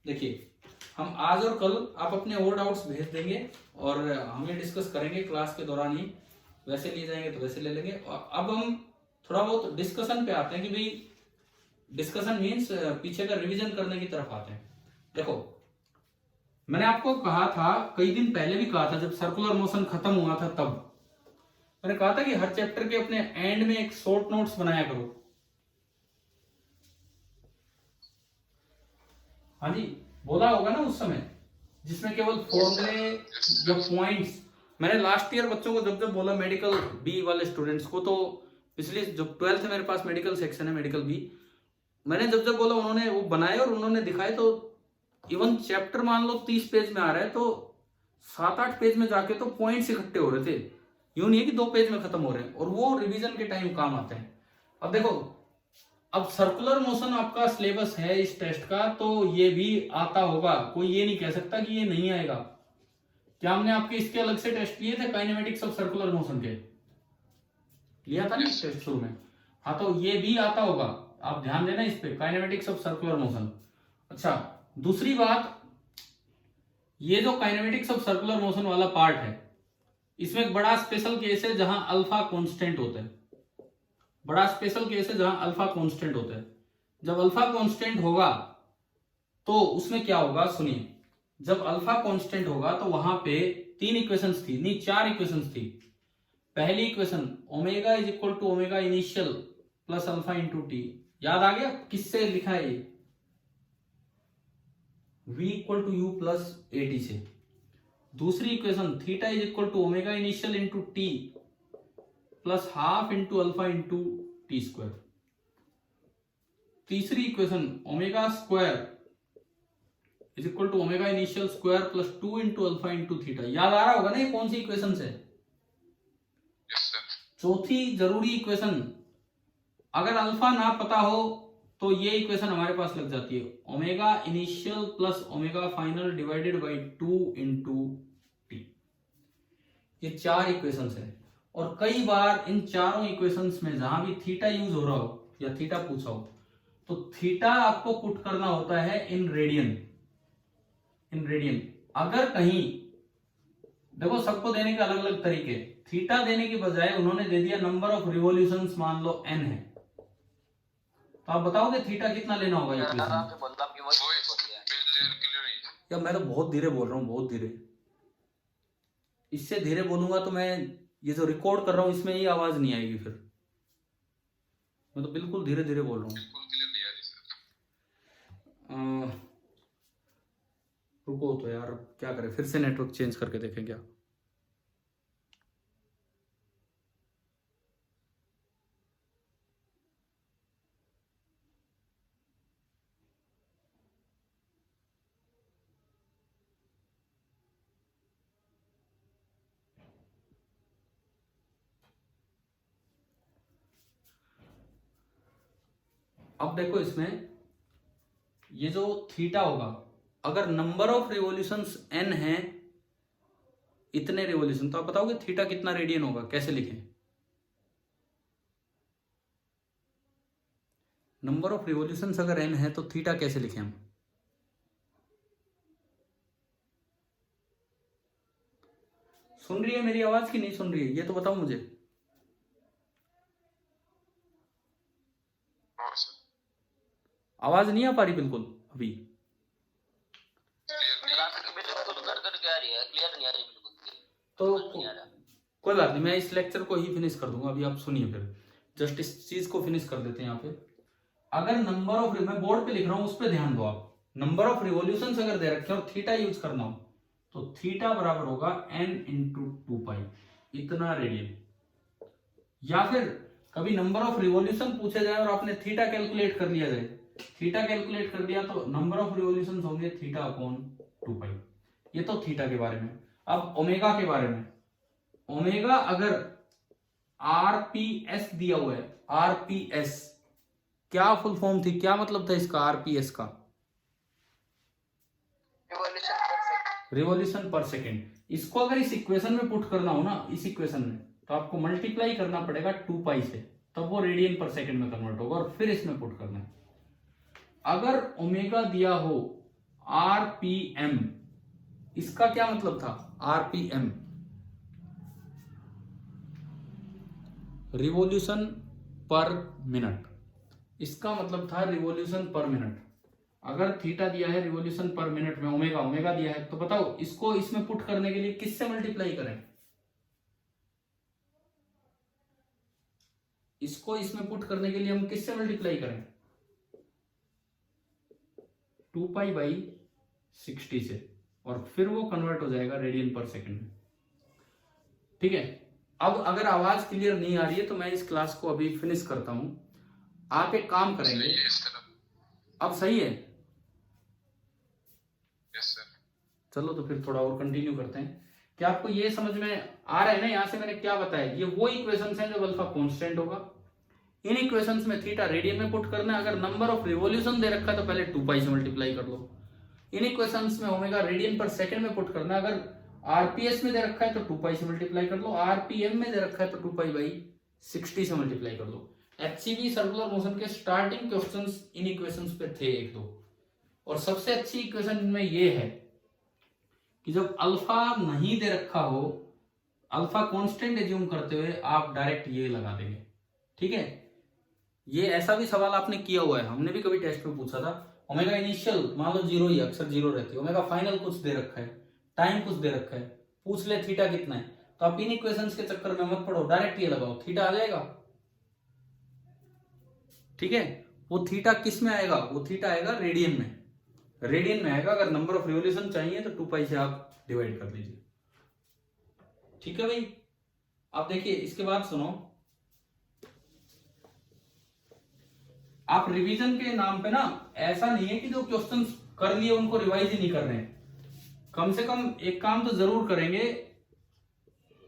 Speaker 1: देखिए, हम आज और कल आप अपने और डाउट्स भेज देंगे और हम ये डिस्कस करेंगे क्लास के दौरान ही। वैसे लिए जाएंगे तो वैसे ले लेंगे। और अब हम थोड़ा बहुत डिस्कशन पे आते हैं कि भाई डिस्कशन मीन्स पीछे का रिवीजन करने की तरफ आते हैं। देखो, मैंने आपको कहा था, कई दिन पहले भी कहा था, जब सर्कुलर मोशन खत्म हुआ था तब मैंने कहा था कि हर चैप्टर के अपने एंड में एक शॉर्ट नोट्स बनाया करो। हाँ जी, बोला होगा ना उस समय, जिसमें केवल फॉर्मूले या पॉइंट्स। मैंने लास्ट ईयर बच्चों को जब जब बोला, मेडिकल बी वाले स्टूडेंट्स को, तो पिछली जो 12th है मेरे पास मेडिकल सेक्शन है, मेडिकल बी, मैंने जब जब बोला उन्होंने वो बनाए और उन्होंने दिखाए। तो इवन चैप्टर मान लो 30 पेज में आ रहा है तो 7-8 पेज में जाके तो पॉइंट्स इकट्ठे हो रहे थे। यूं नहीं है कि 2 पेज में खत्म हो रहे हैं, और वो रिवीजन के टाइम काम आते हैं। अब देखो, अब सर्कुलर मोशन आपका सिलेबस है इस टेस्ट का, तो ये भी आता होगा, कोई ये नहीं कह सकता कि ये नहीं आएगा। क्या हमने आपके इसके अलग से टेस्ट लिए थे काइनेमेटिक्स ऑफ सर्कुलर मोशन के? लिया था ना टेस्ट शुरू में? हाँ, तो ये भी आता होगा, आप ध्यान देना इस पे, काइनेमेटिक्स ऑफ सर्कुलर मोशन। अच्छा, दूसरी बात, ये जो काइनेमेटिक्स ऑफ सर्कुलर मोशन वाला पार्ट है, इसमें एक बड़ा स्पेशल केस है जहां अल्फा कांस्टेंट होता है। बड़ा स्पेशल केस है जहां अल्फा कांस्टेंट होता है। जब अल्फा कांस्टेंट होगा तो उसमें क्या होगा, सुनिए। जब अल्फा कांस्टेंट होगा तो वहां पे 3 इक्वेशंस थी, नहीं 4 इक्वेशंस थी। पहली equation omega is equal to omega initial plus alpha into T. याद आ गया किससे लिखा है ये? v equal to U plus A T से। दूसरी equation theta is equal to omega initial into T plus half into alpha into T square. तीसरी equation omega square is equal to omega initial square plus 2 into alpha into theta. याद आ रहा होगा ना ये कौन सी इक्वेशन है? चौथी जरूरी इक्वेशन, अगर अल्फा ना पता हो तो ये इक्वेशन हमारे पास लग जाती है, omega initial plus omega final divided by 2 into T. ये 4 इक्वेशंस है, और कई बार इन चारों इक्वेशंस में जहां भी थीटा यूज हो रहा हो या थीटा पूछा हो, तो थीटा आपको पुट करना होता है इन रेडियन। इन रेडियन अगर कहीं, देखो सबको देने के अलग अलग तरीके, थीटा देने के बजाय उन्होंने दे दिया नंबर ऑफ रिवॉल्यूशंस, मान लो n है, तो आप बताओगे थीटा कितना लेना होगा इक्वेशन? या मैं तो बहुत धीरे बोल रहा हूँ, बहुत धीरे। इससे धीरे बोलूंगा तो मैं ये जो रिकॉर्ड कर रहा हूं इसमें ये आवाज नहीं आएगी, फिर मैं तो बिल्कुल धीरे धीरे बोल रहा हूँ। रुको तो यार, क्या करें, फिर से नेटवर्क चेंज करके देखें क्या? अब देखो इसमें ये जो थीटा होगा, अगर नंबर ऑफ रिवॉल्यूशंस n है, इतने रिवॉल्यूशन, तो आप बताओगे थीटा कितना रेडियन होगा, कैसे लिखें? नंबर ऑफ रिवॉल्यूशंस अगर n है तो थीटा कैसे लिखें हम? सुन रही है मेरी आवाज की नहीं सुन रही है, ये तो बताओ मुझे।
Speaker 3: हाँ सर।
Speaker 1: आवाज नहीं आ पा रही बिल्कुल अभी?
Speaker 4: बिल्कुल कर करके आ रही है, क्लियर नहीं आ रही बिल्कुल।
Speaker 1: तो
Speaker 4: नहीं आ रहा।
Speaker 1: कोई बात नहीं, मैं इस लेक्चर को ही फिनिश कर दूंगा, अभी आप सुनिए, फिर जस्ट इस चीज को फिनिश कर देते हैं यहाँ पे। अगर नंबर ऑफ, मैं बोर्ड पे लिख रहा हूं उस पर ध्यान दो आप, नंबर ऑफ रिवॉल्यूशंस अगर दे रखे और थीटा यूज करना हो तो थीटा बराबर होगा n इंटू 2 पाई, इतना रेडियन। या फिर कभी नंबर ऑफ रिवॉल्यूशन पूछे जाए और आपने थीटा कैलकुलेट कर लिया जाए, थीटा कैलकुलेट कर दिया तो नंबर ऑफ रिवॉल्यूशन होंगे थीटा अपॉन 2 पाई। ये तो थीटा के बारे में। अब ओमेगा के बारे में, ओमेगा अगर आरपीएस दिया हुआ है, आरपीएस क्या फुल फॉर्म थी, क्या मतलब था इसका आरपीएस का? रिवॉल्यूशन पर सेकेंड। इसको अगर इस इक्वेशन में पुट करना हो ना, इस इक्वेशन में, तो आपको मल्टीप्लाई करना पड़ेगा 2 पाई से, तब वो रेडियन पर सेकेंड में कन्वर्ट होगा, और फिर इसमें पुट करना है। अगर ओमेगा दिया हो आरपीएम, इसका क्या मतलब था? आरपीएम रिवॉल्यूशन पर मिनट, इसका मतलब था रिवॉल्यूशन पर मिनट। अगर थीटा दिया है रिवॉल्यूशन पर मिनट में, ओमेगा ओमेगा दिया है, तो बताओ इसको इसमें पुट करने के लिए किससे मल्टीप्लाई करें? इसको इसमें पुट करने के लिए हम किससे मल्टीप्लाई करें? 2 पाई बाई 60 से, और फिर वो कन्वर्ट हो जाएगा रेडियन पर सेकंड में। ठीक है, अब अगर आवाज क्लियर नहीं आ रही है तो मैं इस क्लास को अभी फिनिश करता हूं। आप एक काम करेंगे,
Speaker 3: सही है सर।
Speaker 1: अब सही है?
Speaker 3: Yes sir.
Speaker 1: चलो तो फिर थोड़ा और कंटिन्यू करते हैं। क्या आपको ये समझ में आ रहा है ना यहाँ से मैंने क्या बताया? ये वो इक्वेशंस हैं जो अल्फा कांस्टेंट होगा, इन इक्वेशंस में थीटा रेडियन में पुट करना है। अगर नंबर ऑफ रिवॉल्यूशन दे रखा है तो पहले 2 पाई से मल्टीप्लाई कर लो। इन इक्वेशंस में ओमेगा रेडियन पर सेकंड में पुट करना है। अगर आरपीएस में दे रखा है तो 2 पाई से मल्टीप्लाई कर लो, आरपीएम में दे रखा है तो 2 पाई बाई 60 से मल्टीप्लाई कर लो। एचसीवी सर्कुलर मोशन के स्टार्टिंग क्वेश्चंस इन इक्वेशंस पे थे 1-2, और सबसे अच्छी इक्वेशन इनमें ये है कि जब अल्फा नहीं दे रखा हो, अल्फा कांस्टेंट एज्यूम करते हुए आप डायरेक्ट ये लगा देंगे। ठीक है, ये ऐसा भी सवाल आपने किया हुआ है, हमने भी कभी टेस्ट में पूछा था। ओमेगा इनिशियल मान लो 0 ही, अक्सर 0 रहती है, ओमेगा फाइनल कुछ दे रखा है, टाइम कुछ दे रखा है, पूछ ले थीटा कितना है, तो आप इन इक्वेशंस के चक्कर में मत पड़ो, डायरेक्ट ये लगाओ, थीटा आ जाएगा। ठीक है, वो थीटा किस में आएगा? वो थीटा आएगा रेडियन में, रेडियन में आएगा। अगर नंबर ऑफ रिवॉल्यूशन चाहिए तो 2 पाई से आप डिवाइड कर लीजिए। ठीक है भाई, आप देखिए इसके बाद सुनो, आप रिवीजन के नाम पे ना, ऐसा नहीं है कि जो क्वेश्चंस कर लिए उनको रिवाइज ही नहीं कर रहे हैं। कम से कम एक काम तो जरूर करेंगे,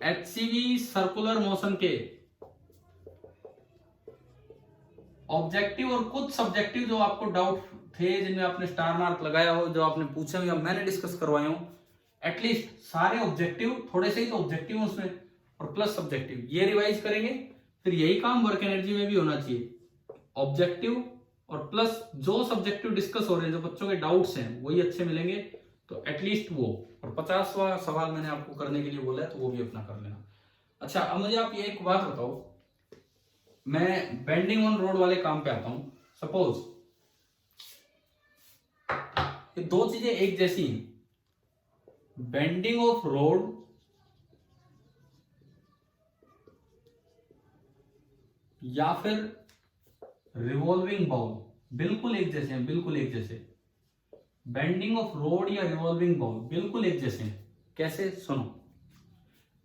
Speaker 1: एचसीवी सर्कुलर मोशन के ऑब्जेक्टिव और कुछ सब्जेक्टिव जो आपको डाउट थे, जिनमें आपने स्टार मार्क लगाया हो, जो आपने पूछे हो या मैंने डिस्कस करवाए हो, एटलीस्ट सारे ऑब्जेक्टिव, थोड़े से ही तो ऑब्जेक्टिव उसमें, और प्लस सब्जेक्टिव, ये रिवाइज करेंगे। फिर यही काम वर्क एनर्जी में भी होना चाहिए, ऑब्जेक्टिव और प्लस जो सब्जेक्टिव डिस्कस हो रहे हैं, जो बच्चों के डाउट्स हैं वही अच्छे मिलेंगे, तो एटलीस्ट वो, और 50वां सवाल मैंने आपको करने के लिए बोला है तो वो भी अपना कर लेना। अच्छा, अब मुझे आप ये एक बात बताओ, मैं बेंडिंग ऑन रोड वाले काम पे आता हूं। सपोज ये दो चीजें एक जैसी हैं, बेंडिंग ऑफ रोड या फिर रिवॉल्विंग बाउल, बिल्कुल एक जैसे हैं, बिल्कुल एक जैसे। बेंडिंग ऑफ रोड या रिवॉल्विंग बाउल बिल्कुल एक जैसे हैं। कैसे? सुनो,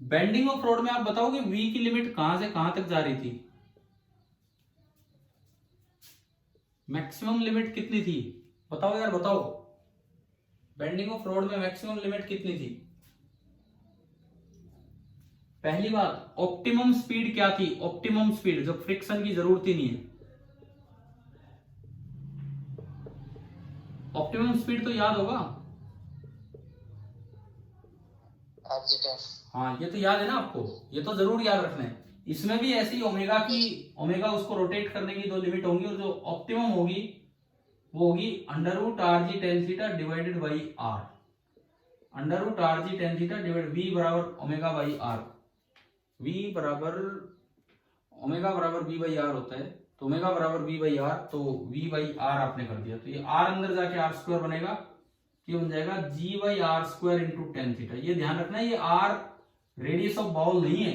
Speaker 1: बेंडिंग ऑफ रोड में आप बताओगे वी की लिमिट कहां से कहां तक जा रही थी? मैक्सिमम लिमिट कितनी थी? बताओ यार, बताओ, बेंडिंग ऑफ रोड में मैक्सिमम लिमिट कितनी थी? पहली बात, ऑप्टिमम स्पीड क्या थी? ऑप्टिमम स्पीड जब फ्रिक्शन की जरूरत ही नहीं है, ऑप्टिमम स्पीड तो याद होगा।
Speaker 4: RG 10।
Speaker 1: हाँ ये तो याद है ना आपको, ये तो जरूर याद रखना है। इसमें भी ऐसी ओमेगा उसको रोटेट करने की दो लिमिट होंगी, और जो ऑप्टिमम होगी वो होगी √RG tan theta divided by R। √RG tan theta divide V बराबर ओमेगा बाई R। V बराबर ओमेगा बराबर V बाई R होता है, तो ओमेगा बराबर V बाई R, तो V बाई R आपने कर दिया, तो ये R अंदर जाके R स्क्वायर बनेगा, ये बन जाएगा G by R square into tan theta. ये ध्यान रखना है, ये R रेडियस ऑफ बाउल नहीं है,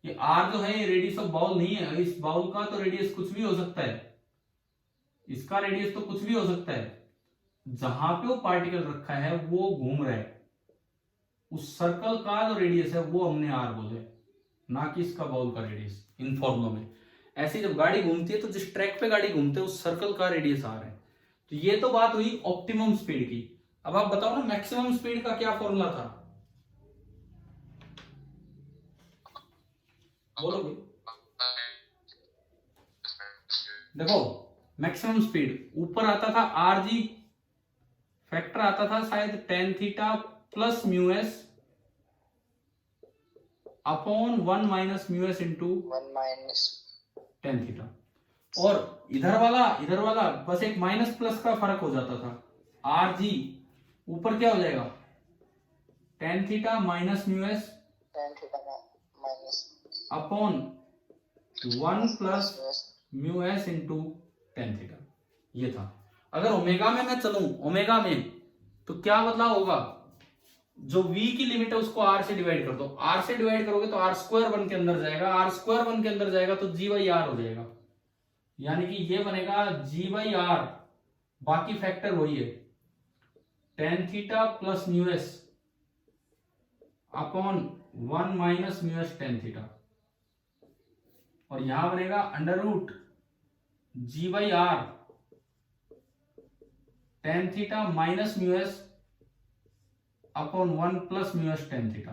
Speaker 1: ये R जो है ये रेडियस ऑफ बाउल नहीं है। इस बाउल का तो रेडियस कुछ भी हो सकता है, इसका रेडियस तो कुछ भी हो सकता है, जहां पे वो पार्टिकल रखा है वो घूम रहा है, उस सर्कल का जो रेडियस है वो हमने R बोले, ना कि इसका बाउल का रेडियस। इन फॉर्मुलों में ऐसी जब गाड़ी घूमती है तो जिस ट्रैक पे गाड़ी घूमते है उस सर्कल का रेडियस R है। तो ये तो बात हुई ऑप्टिमम स्पीड की। अब आप बताओ ना मैक्सिमम स्पीड का क्या फॉर्मूला था, बोलोगे? देखो मैक्सिमम स्पीड ऊपर आता था RG, फैक्टर आता था शायद tan theta plus mu S upon 1 minus mu S into
Speaker 4: 1 minus
Speaker 1: tan theta, और इधर वाला बस एक माइनस प्लस का फर्क हो जाता था। RG ऊपर क्या हो जाएगा, tan theta minus mu S
Speaker 4: tan theta minus
Speaker 1: upon 1 plus mu S into tan theta, ये था। अगर ओमेगा में मैं चलूं, ओमेगा में, तो क्या बदलाव होगा, जो v की लिमिट है उसको r से डिवाइड कर दो, r से डिवाइड करोगे तो r स्क्वायर बन के अंदर जाएगा, r स्क्वायर बन के अंदर जाएगा तो g बाई r हो जाएगा, यानी कि ये बनेगा g बाई r, बाकी फैक्टर वही है tan theta plus mu S upon 1 minus mu S tan theta, और यहां बनेगा √g by r tan theta minus mu S upon 1 plus mu S tan theta.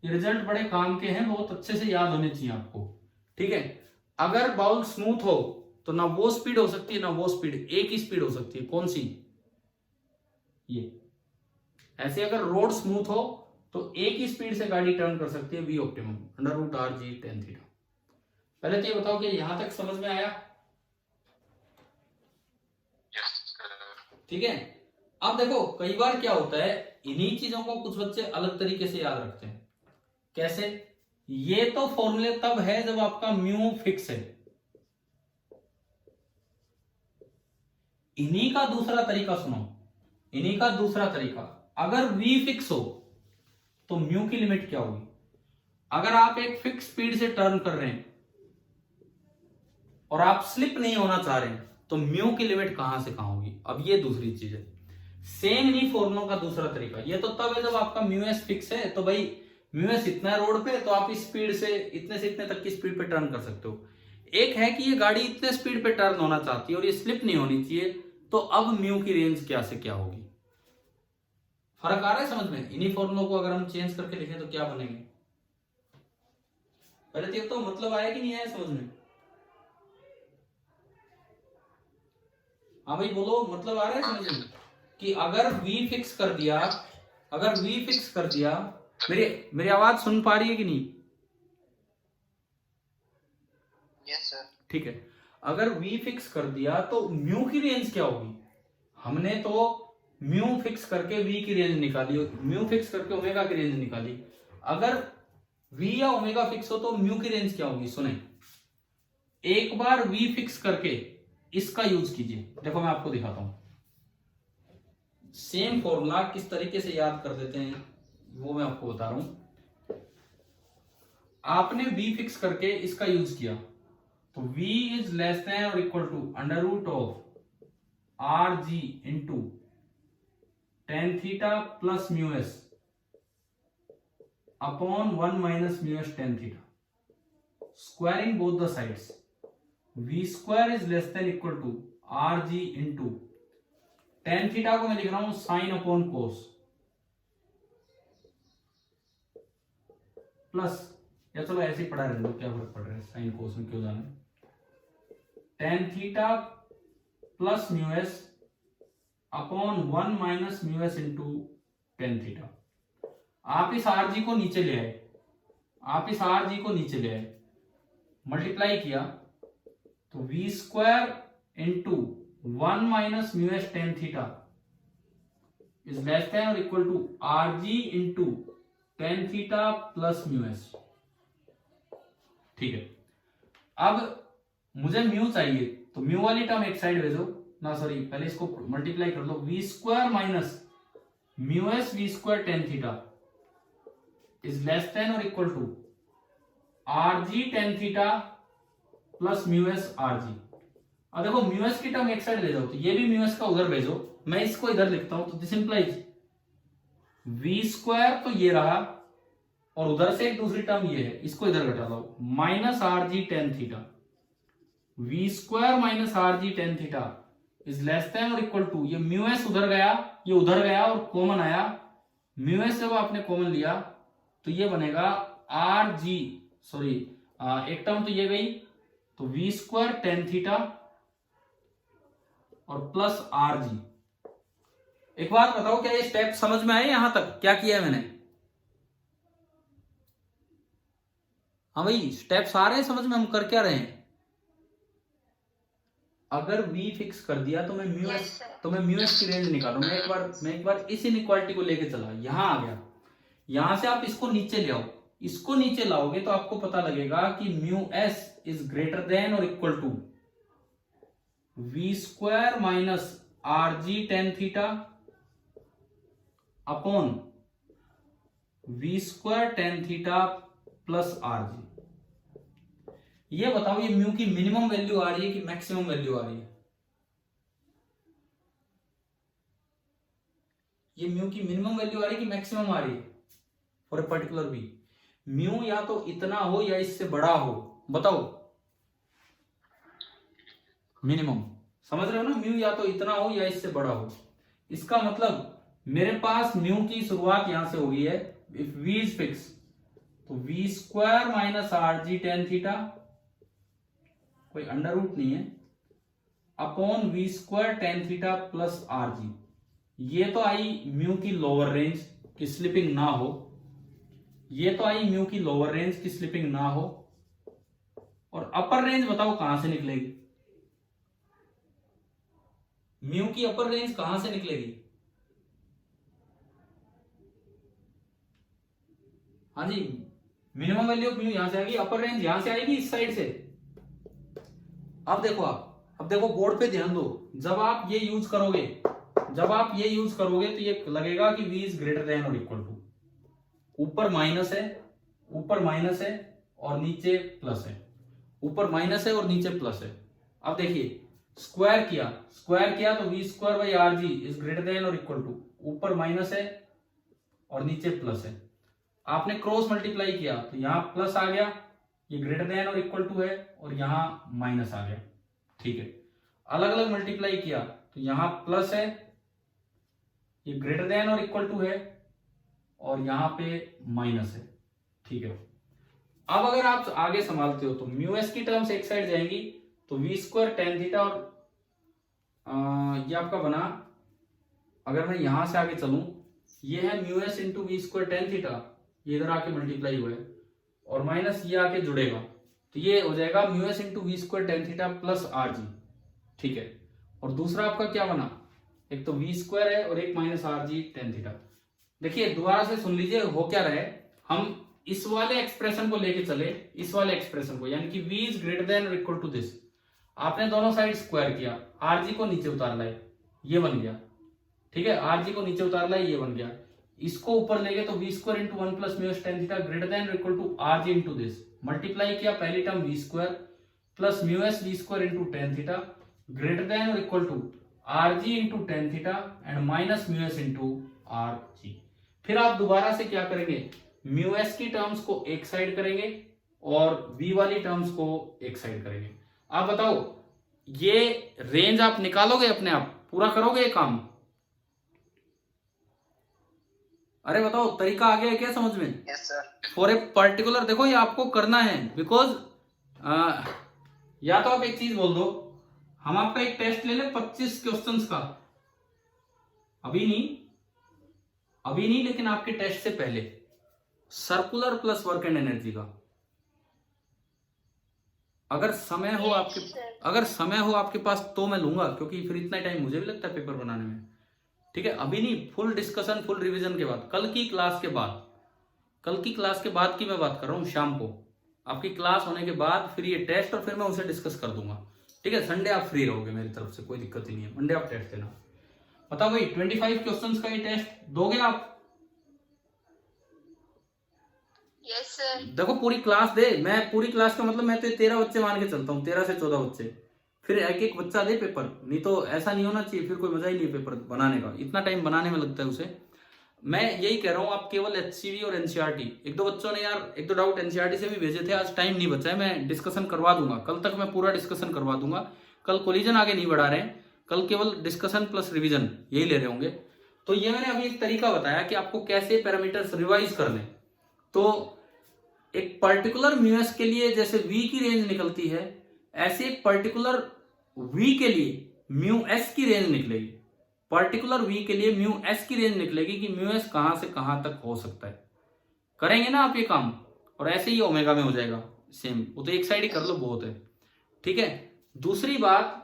Speaker 1: ये रिजल्ट बड़े काम के हैं, बहुत अच्छे से याद होने चाहिए आपको, ठीक है। अगर बाउल स्मूथ हो तो ना वो स्पीड हो सकती है ना वो स्पीड, एक ही स्पीड हो सकती है। कौन सी? ये। ऐसे अगर रोड स्मूथ हो तो एक ही स्पीड से गाड़ी टर्न कर सकती है, V optimum √RG tan theta. पहले तो ये बताओ कि यहां तक समझ में आया? ठीक है। अब देखो कई बार क्या होता है, इन्हीं चीजों को कुछ बच्चे अलग तरीके से याद रखते हैं। कैसे? ये तो फॉर्मूले तब है जब आपका म्यू फिक्स है। इन्हीं का दूसरा तरीका सुनो, इन्हीं का दूसरा तरीका, अगर V फिक्स हो तो म्यू की लिमिट क्या होगी? अगर आप एक फिक्स स्पीड से टर्न कर रहे हैं और आप स्लिप नहीं होना चाह रहे हैं तो म्यू की लिमिट कहां से कहां होगी? अब ये दूसरी चीज है। सेम इन्हीं फॉर्मुलों का दूसरा तरीका, ये तो तब है जब आपका म्यू एस फिक्स है, तो भाई म्यू एस इतना है रोड पे तो आप इस स्पीड से इतने तक की स्पीड पे टर्न कर सकते हो। एक है कि ये गाड़ी इतने स्पीड पे टर्न होना चाहती है और ये स्लिप नहीं होनी चाहिए, तो अब म्यू की रेंज क्या से क्या होगी? फर्क आ रहा है समझ में? इन्हीं फॉर्मुलों को अगर हम चेंज करके लिखें तो क्या बनेंगे? पहले तो मतलब आया कि नहीं आया समझ में? हाँ भाई बोलो, मतलब आ रहा है समझ में कि अगर V फिक्स कर दिया, अगर V फिक्स कर दिया, मेरी आवाज सुन पा रही है कि नहीं?
Speaker 4: Yes sir.
Speaker 1: ठीक है। अगर V फिक्स कर दिया तो म्यू की रेंज क्या होगी? हमने तो म्यू फिक्स करके V की रेंज निकाली, म्यू फिक्स करके ओमेगा की रेंज निकाली। अगर V या ओमेगा फिक्स हो तो म्यू की रेंज क्या होगी? सुने, एक बार V फिक्स करके इसका यूज कीजिए। देखो मैं आपको दिखाता हूं सेम फॉर्मूला किस तरीके से याद कर देते हैं, वो मैं आपको बता रहा हूं। आपने V फिक्स करके इसका यूज किया तो V इज लेस देन और equal to √RG into tan theta plus mu S upon 1 minus mu S tan theta, squaring both the sides. V square is less than equal to RG into tan theta को मैं लिख रहा हूं sine upon कोस, plus, या चलो ऐसे ही पढ़ा रहने दो, क्या फर्क पड़ रहा है साइन कोस में, क्यों जाना। tan theta plus mu S upon 1 minus mu S into tan theta. आप इस आर जी को नीचे ले आए, मल्टीप्लाई किया तो we square into 1 minus mu S tan theta is less than और equal to R G into tan theta plus mu S. ठीक है, अब मुझे म्यू चाहिए तो म्यू वाली टर्म एक साइड भेजो ना, सॉरी पहले इसको मल्टीप्लाई कर लो, V square minus mu S V square tan theta is less than और equal to R G tan theta plus mu S R G. अब देखो म्यू एस की टर्म एक साइड ले जाओ तो ये भी म्यू एस का उधर भेजो, मैं इसको इधर लिखता हूं तो दिस इंप्लाइज वी स्क्वायर तो ये रहा और उधर से एक दूसरी टर्म ये है, इसको इधर घटा दो, minus R G tan theta, V square minus R G tan theta is less than और इक्वल टू, ये म्यू एस उधर गया, ये उधर गया और कॉमन आया, म्यू एस जब आपने कॉमन लिया तो ये बनेगा आर जी, सॉरी एक टर्म तो ये गई, तो वी स्क्वायर टेन थीटा और प्लस आर जी। एक बात बताओ, क्या ये स्टेप समझ में आए? यहां तक क्या किया है मैंने? हाँ भाई, स्टेप्स आ रहे हैं समझ में, हम कर क्या रहे हैं? अगर v फिक्स कर दिया तो मैं म्यू एस की रेंज निकालू। मैं एक बार इस इनइक्वालिटी को लेके चला, यहां आ गया, यहां से आप इसको नीचे ले आओ, इसको नीचे लाओगे तो आपको पता लगेगा कि mu s is greater than और equal to v square minus R G tan theta upon we square tan theta plus R G. ये बताओ ये म्यू की मिनिमम वैल्यू आ रही है कि मैक्सिमम वैल्यू आ रही है? ये म्यू की मिनिमम वैल्यू आ रही है कि मैक्सिमम आ रही है for a particular V? Mu या तो इतना हो या इससे बड़ा हो, बताओ। मिनिमम समझ रहे हो ना, म्यू या तो इतना हो या इससे बड़ा हो। इसका मतलब मेरे पास म्यू की शुरुआत यहां से हो गई है, इफ v इज फिक्स तो we square minus R G tan theta, कोई अंडर रूट नहीं है, upon we square tan theta plus R G. ये तो आई म्यू की लोअर रेंज की स्लिपिंग ना हो, ये तो आई म्यू की लोअर रेंज की स्लिपिंग ना हो, और अपर रेंज बताओ कहां से निकलेगी? म्यू की अपर रेंज कहां से निकलेगी? हाँ जी, मिनिमम वैल्यू ऑफ म्यू यहां से आएगी, अपर रेंज यहां से आएगी इस साइड से। अब देखो बोर्ड पे ध्यान दो, जब आप ये यूज करोगे तो ये लगेगा कि v इज ग्रेटर देन और इक्वल टू, ऊपर माइनस है और नीचे प्लस है, ऊपर माइनस है और नीचे प्लस है। अब देखिए स्क्वायर किया तो we square by R G is greater than और इक्वल टू, ऊपर माइनस है और नीचे प्लस है। आपने क्रॉस मल्टीप्लाई किया तो यहां प्लस आ गया, ये ग्रेटर देन और इक्वल टू है, और यहां माइनस आ गया। ठीक है, अलग अलग मल्टीप्लाई किया तो यहां प्लस है, ये ग्रेटर देन और इक्वल टू है, और यहां पे माइनस है। ठीक है, अब अगर आप आगे संभालते हो तो म्यू एस की टर्म्स एक साइड जाएंगी, तो वी स्क्वायर टेन थीटा और ये आपका बना, अगर मैं यहां से आगे चलूं, ये है mu S into V square tan theta, ये इधर आके मल्टीप्लाई हुआ है, और माइनस ये आके जुड़ेगा तो ये हो जाएगा mu S into V square tan theta plus are G. ठीक है, और दूसरा आपका क्या बना, एक तो वी स्क्वायर है और एक minus R G tan theta. देखिए दोबारा से सुन लीजिए हो क्या रहे, हम इस वाले एक्सप्रेशन को लेके चले, इस वाले एक्सप्रेशन को, यानी कि v इज ग्रेटर देन और इक्वल टू दिस, आपने दोनों साइड स्क्वायर किया, आर जी को नीचे उतार लाए, ये बन गया। ठीक है, आर जी को नीचे उतार लाए, ये बन गया। इसको ऊपर ले गए तो we square into one plus mu S tan theta greater than और equal to R G into this, multiply किया, पहली term v square plus mu S V square into tan theta greater than और equal to R G into tan theta and minus mu S into r g. फिर आप दोबारा से क्या करेंगे, mu S की टर्म्स को एक साइड करेंगे और v वाली टर्म्स को एक साइड करेंगे। आप बताओ ये रेंज आप निकालोगे अपने आप, पूरा करोगे ये काम? अरे बताओ तरीका आ गया है क्या समझ में?
Speaker 4: Yes sir.
Speaker 1: For a particular, देखो ये आपको करना है, बिकॉज या तो आप एक चीज बोल दो, हम आपका एक टेस्ट ले ले 25 क्वेश्चंस का, अभी नहीं लेकिन आपके टेस्ट से पहले, circular plus work and energy का। अगर समय हो आपके पास तो मैं लूंगा, क्योंकि फिर इतना टाइम मुझे भी लगता है पेपर बनाने में। ठीक है, अभी नहीं, फुल डिस्कशन फुल रिवीजन के बाद, कल की क्लास के बाद की मैं बात कर रहा हूँ। शाम को आपकी क्लास होने के बाद फिर ये टेस्ट, और फिर मैं उसे डिस्कस कर दूंगा। ठीक है, संडे आप फ्री रहोगे मेरी तरफ से, कोई दिक्कत ही नहीं है। मंडे आप टेस्ट देना। बताओ भाई, 25 क्वेश्चंस का ये टेस्ट दोगे आप?
Speaker 2: Yes sir.
Speaker 1: देखो पूरी क्लास दे, मैं पूरी क्लास का मतलब मैं तो 13 बच्चे मान के चलता हूँ, 13 से 14 बच्चे, फिर एक एक बच्चा दे पेपर। नहीं तो ऐसा नहीं होना चाहिए, फिर कोई मजा ही नहीं पेपर बनाने का, इतना टाइम बनाने में लगता है उसे। मैं यही कह रहा हूँ, आप केवल HCV और NCERT, एक दो बच्चों ने यार एक दो डाउट NCERT से भी भेजे थे, आज टाइम नहीं बचा है, मैं डिस्कशन करवा दूंगा, कल तक मैं पूरा डिस्कशन करवा दूंगा। कल कोलिजन आगे नहीं बढ़ा रहे हैं, कल केवल डिस्कशन प्लस रिविजन यही ले रहे होंगे। तो ये मैंने अभी एक तरीका बताया कि आपको कैसे पैरामीटर्स रिवाइज करने। तो एक पर्टिकुलर म्यूएस के लिए जैसे V की रेंज निकलती है, ऐसे एक पर्टिकुलर V के लिए म्यू एस की रेंज निकलेगी। पर्टिकुलर V के लिए म्यू एस की रेंज निकलेगी कि म्यू एस कहां से कहां तक हो सकता है। करेंगे ना आप ये काम, और ऐसे ही ओमेगा में हो जाएगा सेम, वो तो एक साइड ही कर लो बहुत है। ठीक है, दूसरी बात,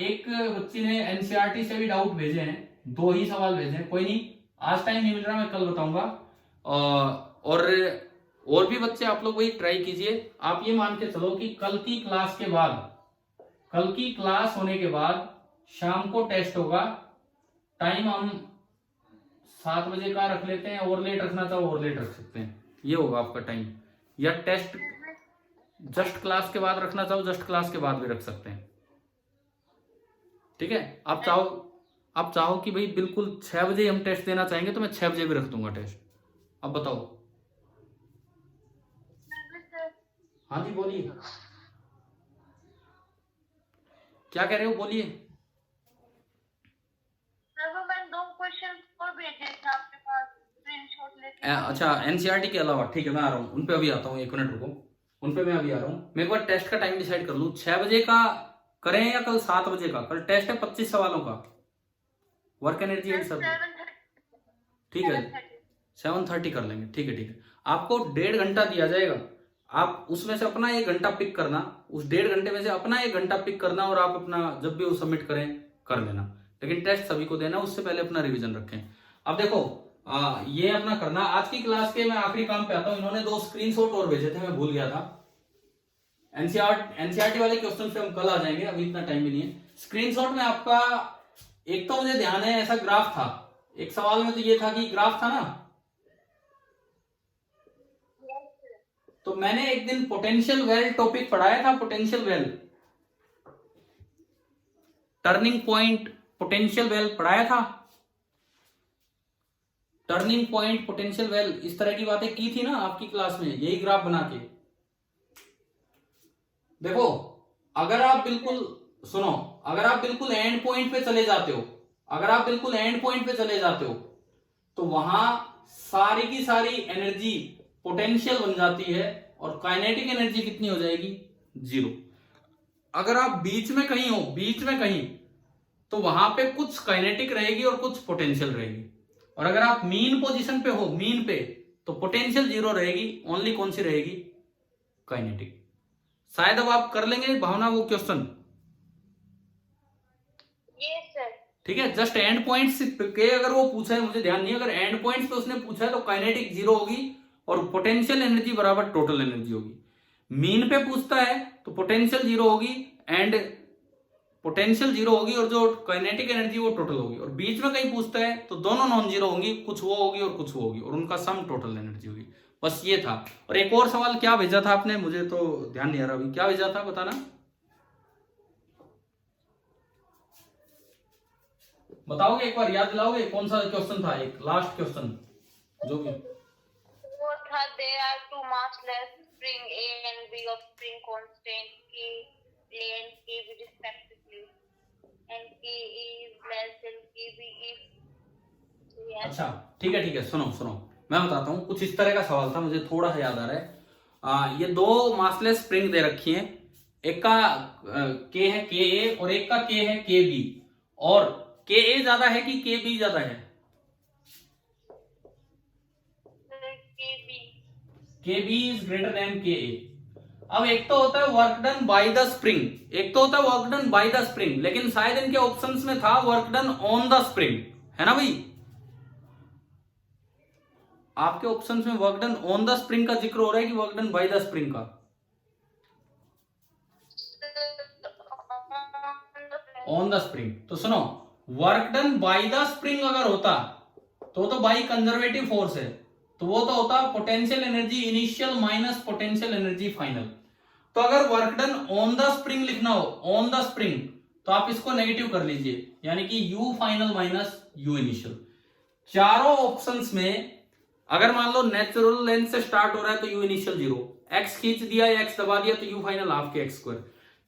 Speaker 1: एक बच्ची ने NCERT से भी डाउट भेजे हैं, 2 ही सवाल भेजे हैं, कोई नहीं, आज टाइम नहीं मिल रहा, मैं कल बताऊंगा। और भी बच्चे आप लोग वही ट्राई कीजिए। आप ये मान के चलो कि कल की क्लास होने के बाद शाम को टेस्ट होगा। टाइम हम 7 बजे का रख लेते हैं, और लेट रखना चाहो और लेट रख सकते हैं, ये होगा आपका टाइम। या टेस्ट जस्ट क्लास के बाद रखना चाहो, जस्ट क्लास के बाद भी रख सकते हैं। ठीक है, आप चाहो कि भाई बिल्कुल 6 बजे हम टेस्ट देना चाहेंगे तो मैं 6 बजे भी रख दूंगा टेस्ट। अब बताओ। हाँ जी बोलिए, क्या कह रहे हो, बोलिए।
Speaker 2: सर वो मैंने 2 क्वेश्चन और भेजे थे आपके पास, स्क्रीनशॉट लेके।
Speaker 1: अच्छा, NCERT के अलावा, ठीक है मैं आ रहा हूँ उन पे, अभी आता हूँ, 1 मिनट रुको, उन पे मैं अभी आ रहा हूँ। मैं एक बार टेस्ट का टाइम डिसाइड कर लूँ, 6 बजे का करें या कल 7 बजे का। कल टेस्ट है 25 सवालों का, वर्क एनर्जी एंड सब। ठीक है 7:30 कर लेंगे। ठीक है आपको 1.5 घंटा दिया जाएगा, आप उसमें से अपना 1 घंटा पिक करना, उस 1.5 घंटे में से अपना 1 घंटा पिक करना, और आप अपना जब भी वो सबमिट करें कर लेना। लेकिन टेस्ट सभी को देना, उससे पहले अपना रिवीजन रखें। अब देखो ये अपना करना। आज की क्लास के मैं आखिरी काम पे आता हूँ। इन्होंने 2 स्क्रीनशॉट और भेजे थे, मैं भूल गया था। NCERT वाले क्वेश्चन पे हम कल आ जाएंगे, अभी इतना टाइम भी नहीं है। स्क्रीनशॉट में आपका एक तो मुझे ध्यान है ऐसा ग्राफ था, एक सवाल में तो ये था कि ग्राफ था ना, तो मैंने एक दिन पोटेंशियल वेल टॉपिक पढ़ाया था। Potential well, turning point, potential well पढ़ाया था। टर्निंग पॉइंट, पोटेंशियल वेल, इस तरह की बातें की थी ना आपकी क्लास में, यही ग्राफ बना के। देखो अगर आप बिल्कुल सुनो, अगर आप बिल्कुल एंड पॉइंट पे चले जाते हो, तो वहां सारी की सारी एनर्जी पोटेंशियल बन जाती है, और काइनेटिक एनर्जी कितनी हो जाएगी, 0। अगर आप बीच में कहीं तो वहां पे कुछ काइनेटिक रहेगी और कुछ पोटेंशियल रहेगी। और अगर आप मीन पोजीशन पे हो, मीन पे, तो पोटेंशियल 0 रहेगी, ओनली कौन सी रहेगी, काइनेटिक। शायद अब आप कर लेंगे भावना वो क्वेश्चन। ठीक है, जस्ट एंड पॉइंट्स के अगर वो पूछा है, मुझे ध्यान नहीं, अगर एंड पॉइंट्स पे उसने पूछा है तो काइनेटिक 0 होगी और पोटेंशियल एनर्जी बराबर टोटल एनर्जी होगी। मीन पे पूछता है तो पोटेंशियल 0 होगी और जो काइनेटिक एनर्जी वो टोटल होगी। और बीच में कहीं पूछता है तो दोनों नॉन जीरो होंगी, कुछ वो होगी और कुछ वो होगी, और उनका सम टोटल एनर्जी होगी। बस ये था। और एक और सवाल क्या भेजा था आपने, मुझे तो ध्यान नहीं आ रहा अभी, क्या भेजा था बताना, बताओगे एक बार, याद दिलाओगे कौन सा क्वेश्चन था, एक लास्ट क्वेश्चन जो भी
Speaker 2: वो था, there are 2 massless spring A and B of spring constant K A and KB respectively, and K is less than KB if।
Speaker 1: अच्छा ठीक है, सुनो मैं बताता हूँ। कुछ इस तरह का सवाल था, मुझे थोड़ा सा याद आ रहा है। ये 2 मासलेस स्प्रिंग दे रखी हैं, एक का K है KA और एक का K है KB, और के ए ज्यादा है कि के बी ज्यादा है?
Speaker 2: KB.
Speaker 1: के बी इज ग्रेटर देन के ए। अब एक तो होता है work done by the spring, एक तो होता है work done by the spring, लेकिन शायद इनके ऑप्शंस में था work done on the spring, है ना भाई? आपके ऑप्शंस में work done on the spring का जिक्र हो रहा है कि work done by the spring का? On the spring. तो सुनो, work done by the spring अगर होता तो बाई कंजर्वेटिव फोर्स है, तो वो तो होता potential energy initial minus potential energy final. तो अगर work done on the spring लिखना हो, ऑन द स्प्रिंग, तो आप इसको नेगेटिव कर लीजिए, यानी कि you final minus you initial. चारों ऑप्शंस में अगर मान लो नेचुरल लेंथ से स्टार्ट हो रहा है तो यू इनिशियल 0, एक्स खींच दिया या एक्स दबा दिया तो यू फाइनल हाफ के एक्स स्क्वायर।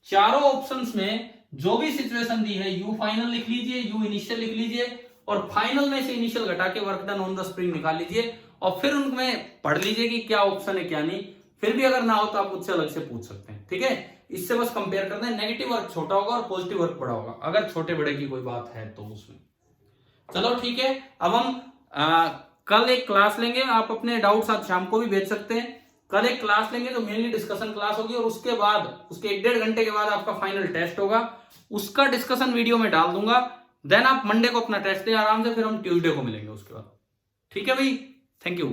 Speaker 1: चारों ऑप्शंस में जो भी सिचुएशन दी है यू फाइनल लिख लीजिए, यू इनिशियल लिख लीजिए, और फाइनल में से इनिशियल घटा के work done on the spring निकाल लीजिए, और फिर उनमें पढ़ लीजिए कि क्या ऑप्शन है क्या नहीं। फिर भी अगर ना हो तो आप मुझसे अलग से पूछ सकते हैं, ठीक है? इससे बस कंपेयर करते हैं, नेगेटिव वर्क छोटा होगा और पॉजिटिव वर्क बड़ा होगा, अगर छोटे बड़े की कोई बात है तो उसमें। चलो ठीक है, अब हम कल एक क्लास लेंगे, आप अपने डाउट्स आज शाम को भी भेज सकते हैं। कल एक क्लास लेंगे जो मेनली डिस्कशन क्लास होगी, और उसके बाद उसके 1-1.5 घंटे के बाद आपका फाइनल टेस्ट होगा, उसका डिस्कशन वीडियो में डाल दूंगा। देन आप मंडे को अपना टेस्ट दें आराम से, फिर हम ट्यूसडे को मिलेंगे उसके बाद। ठीक है भाई, थैंक यू।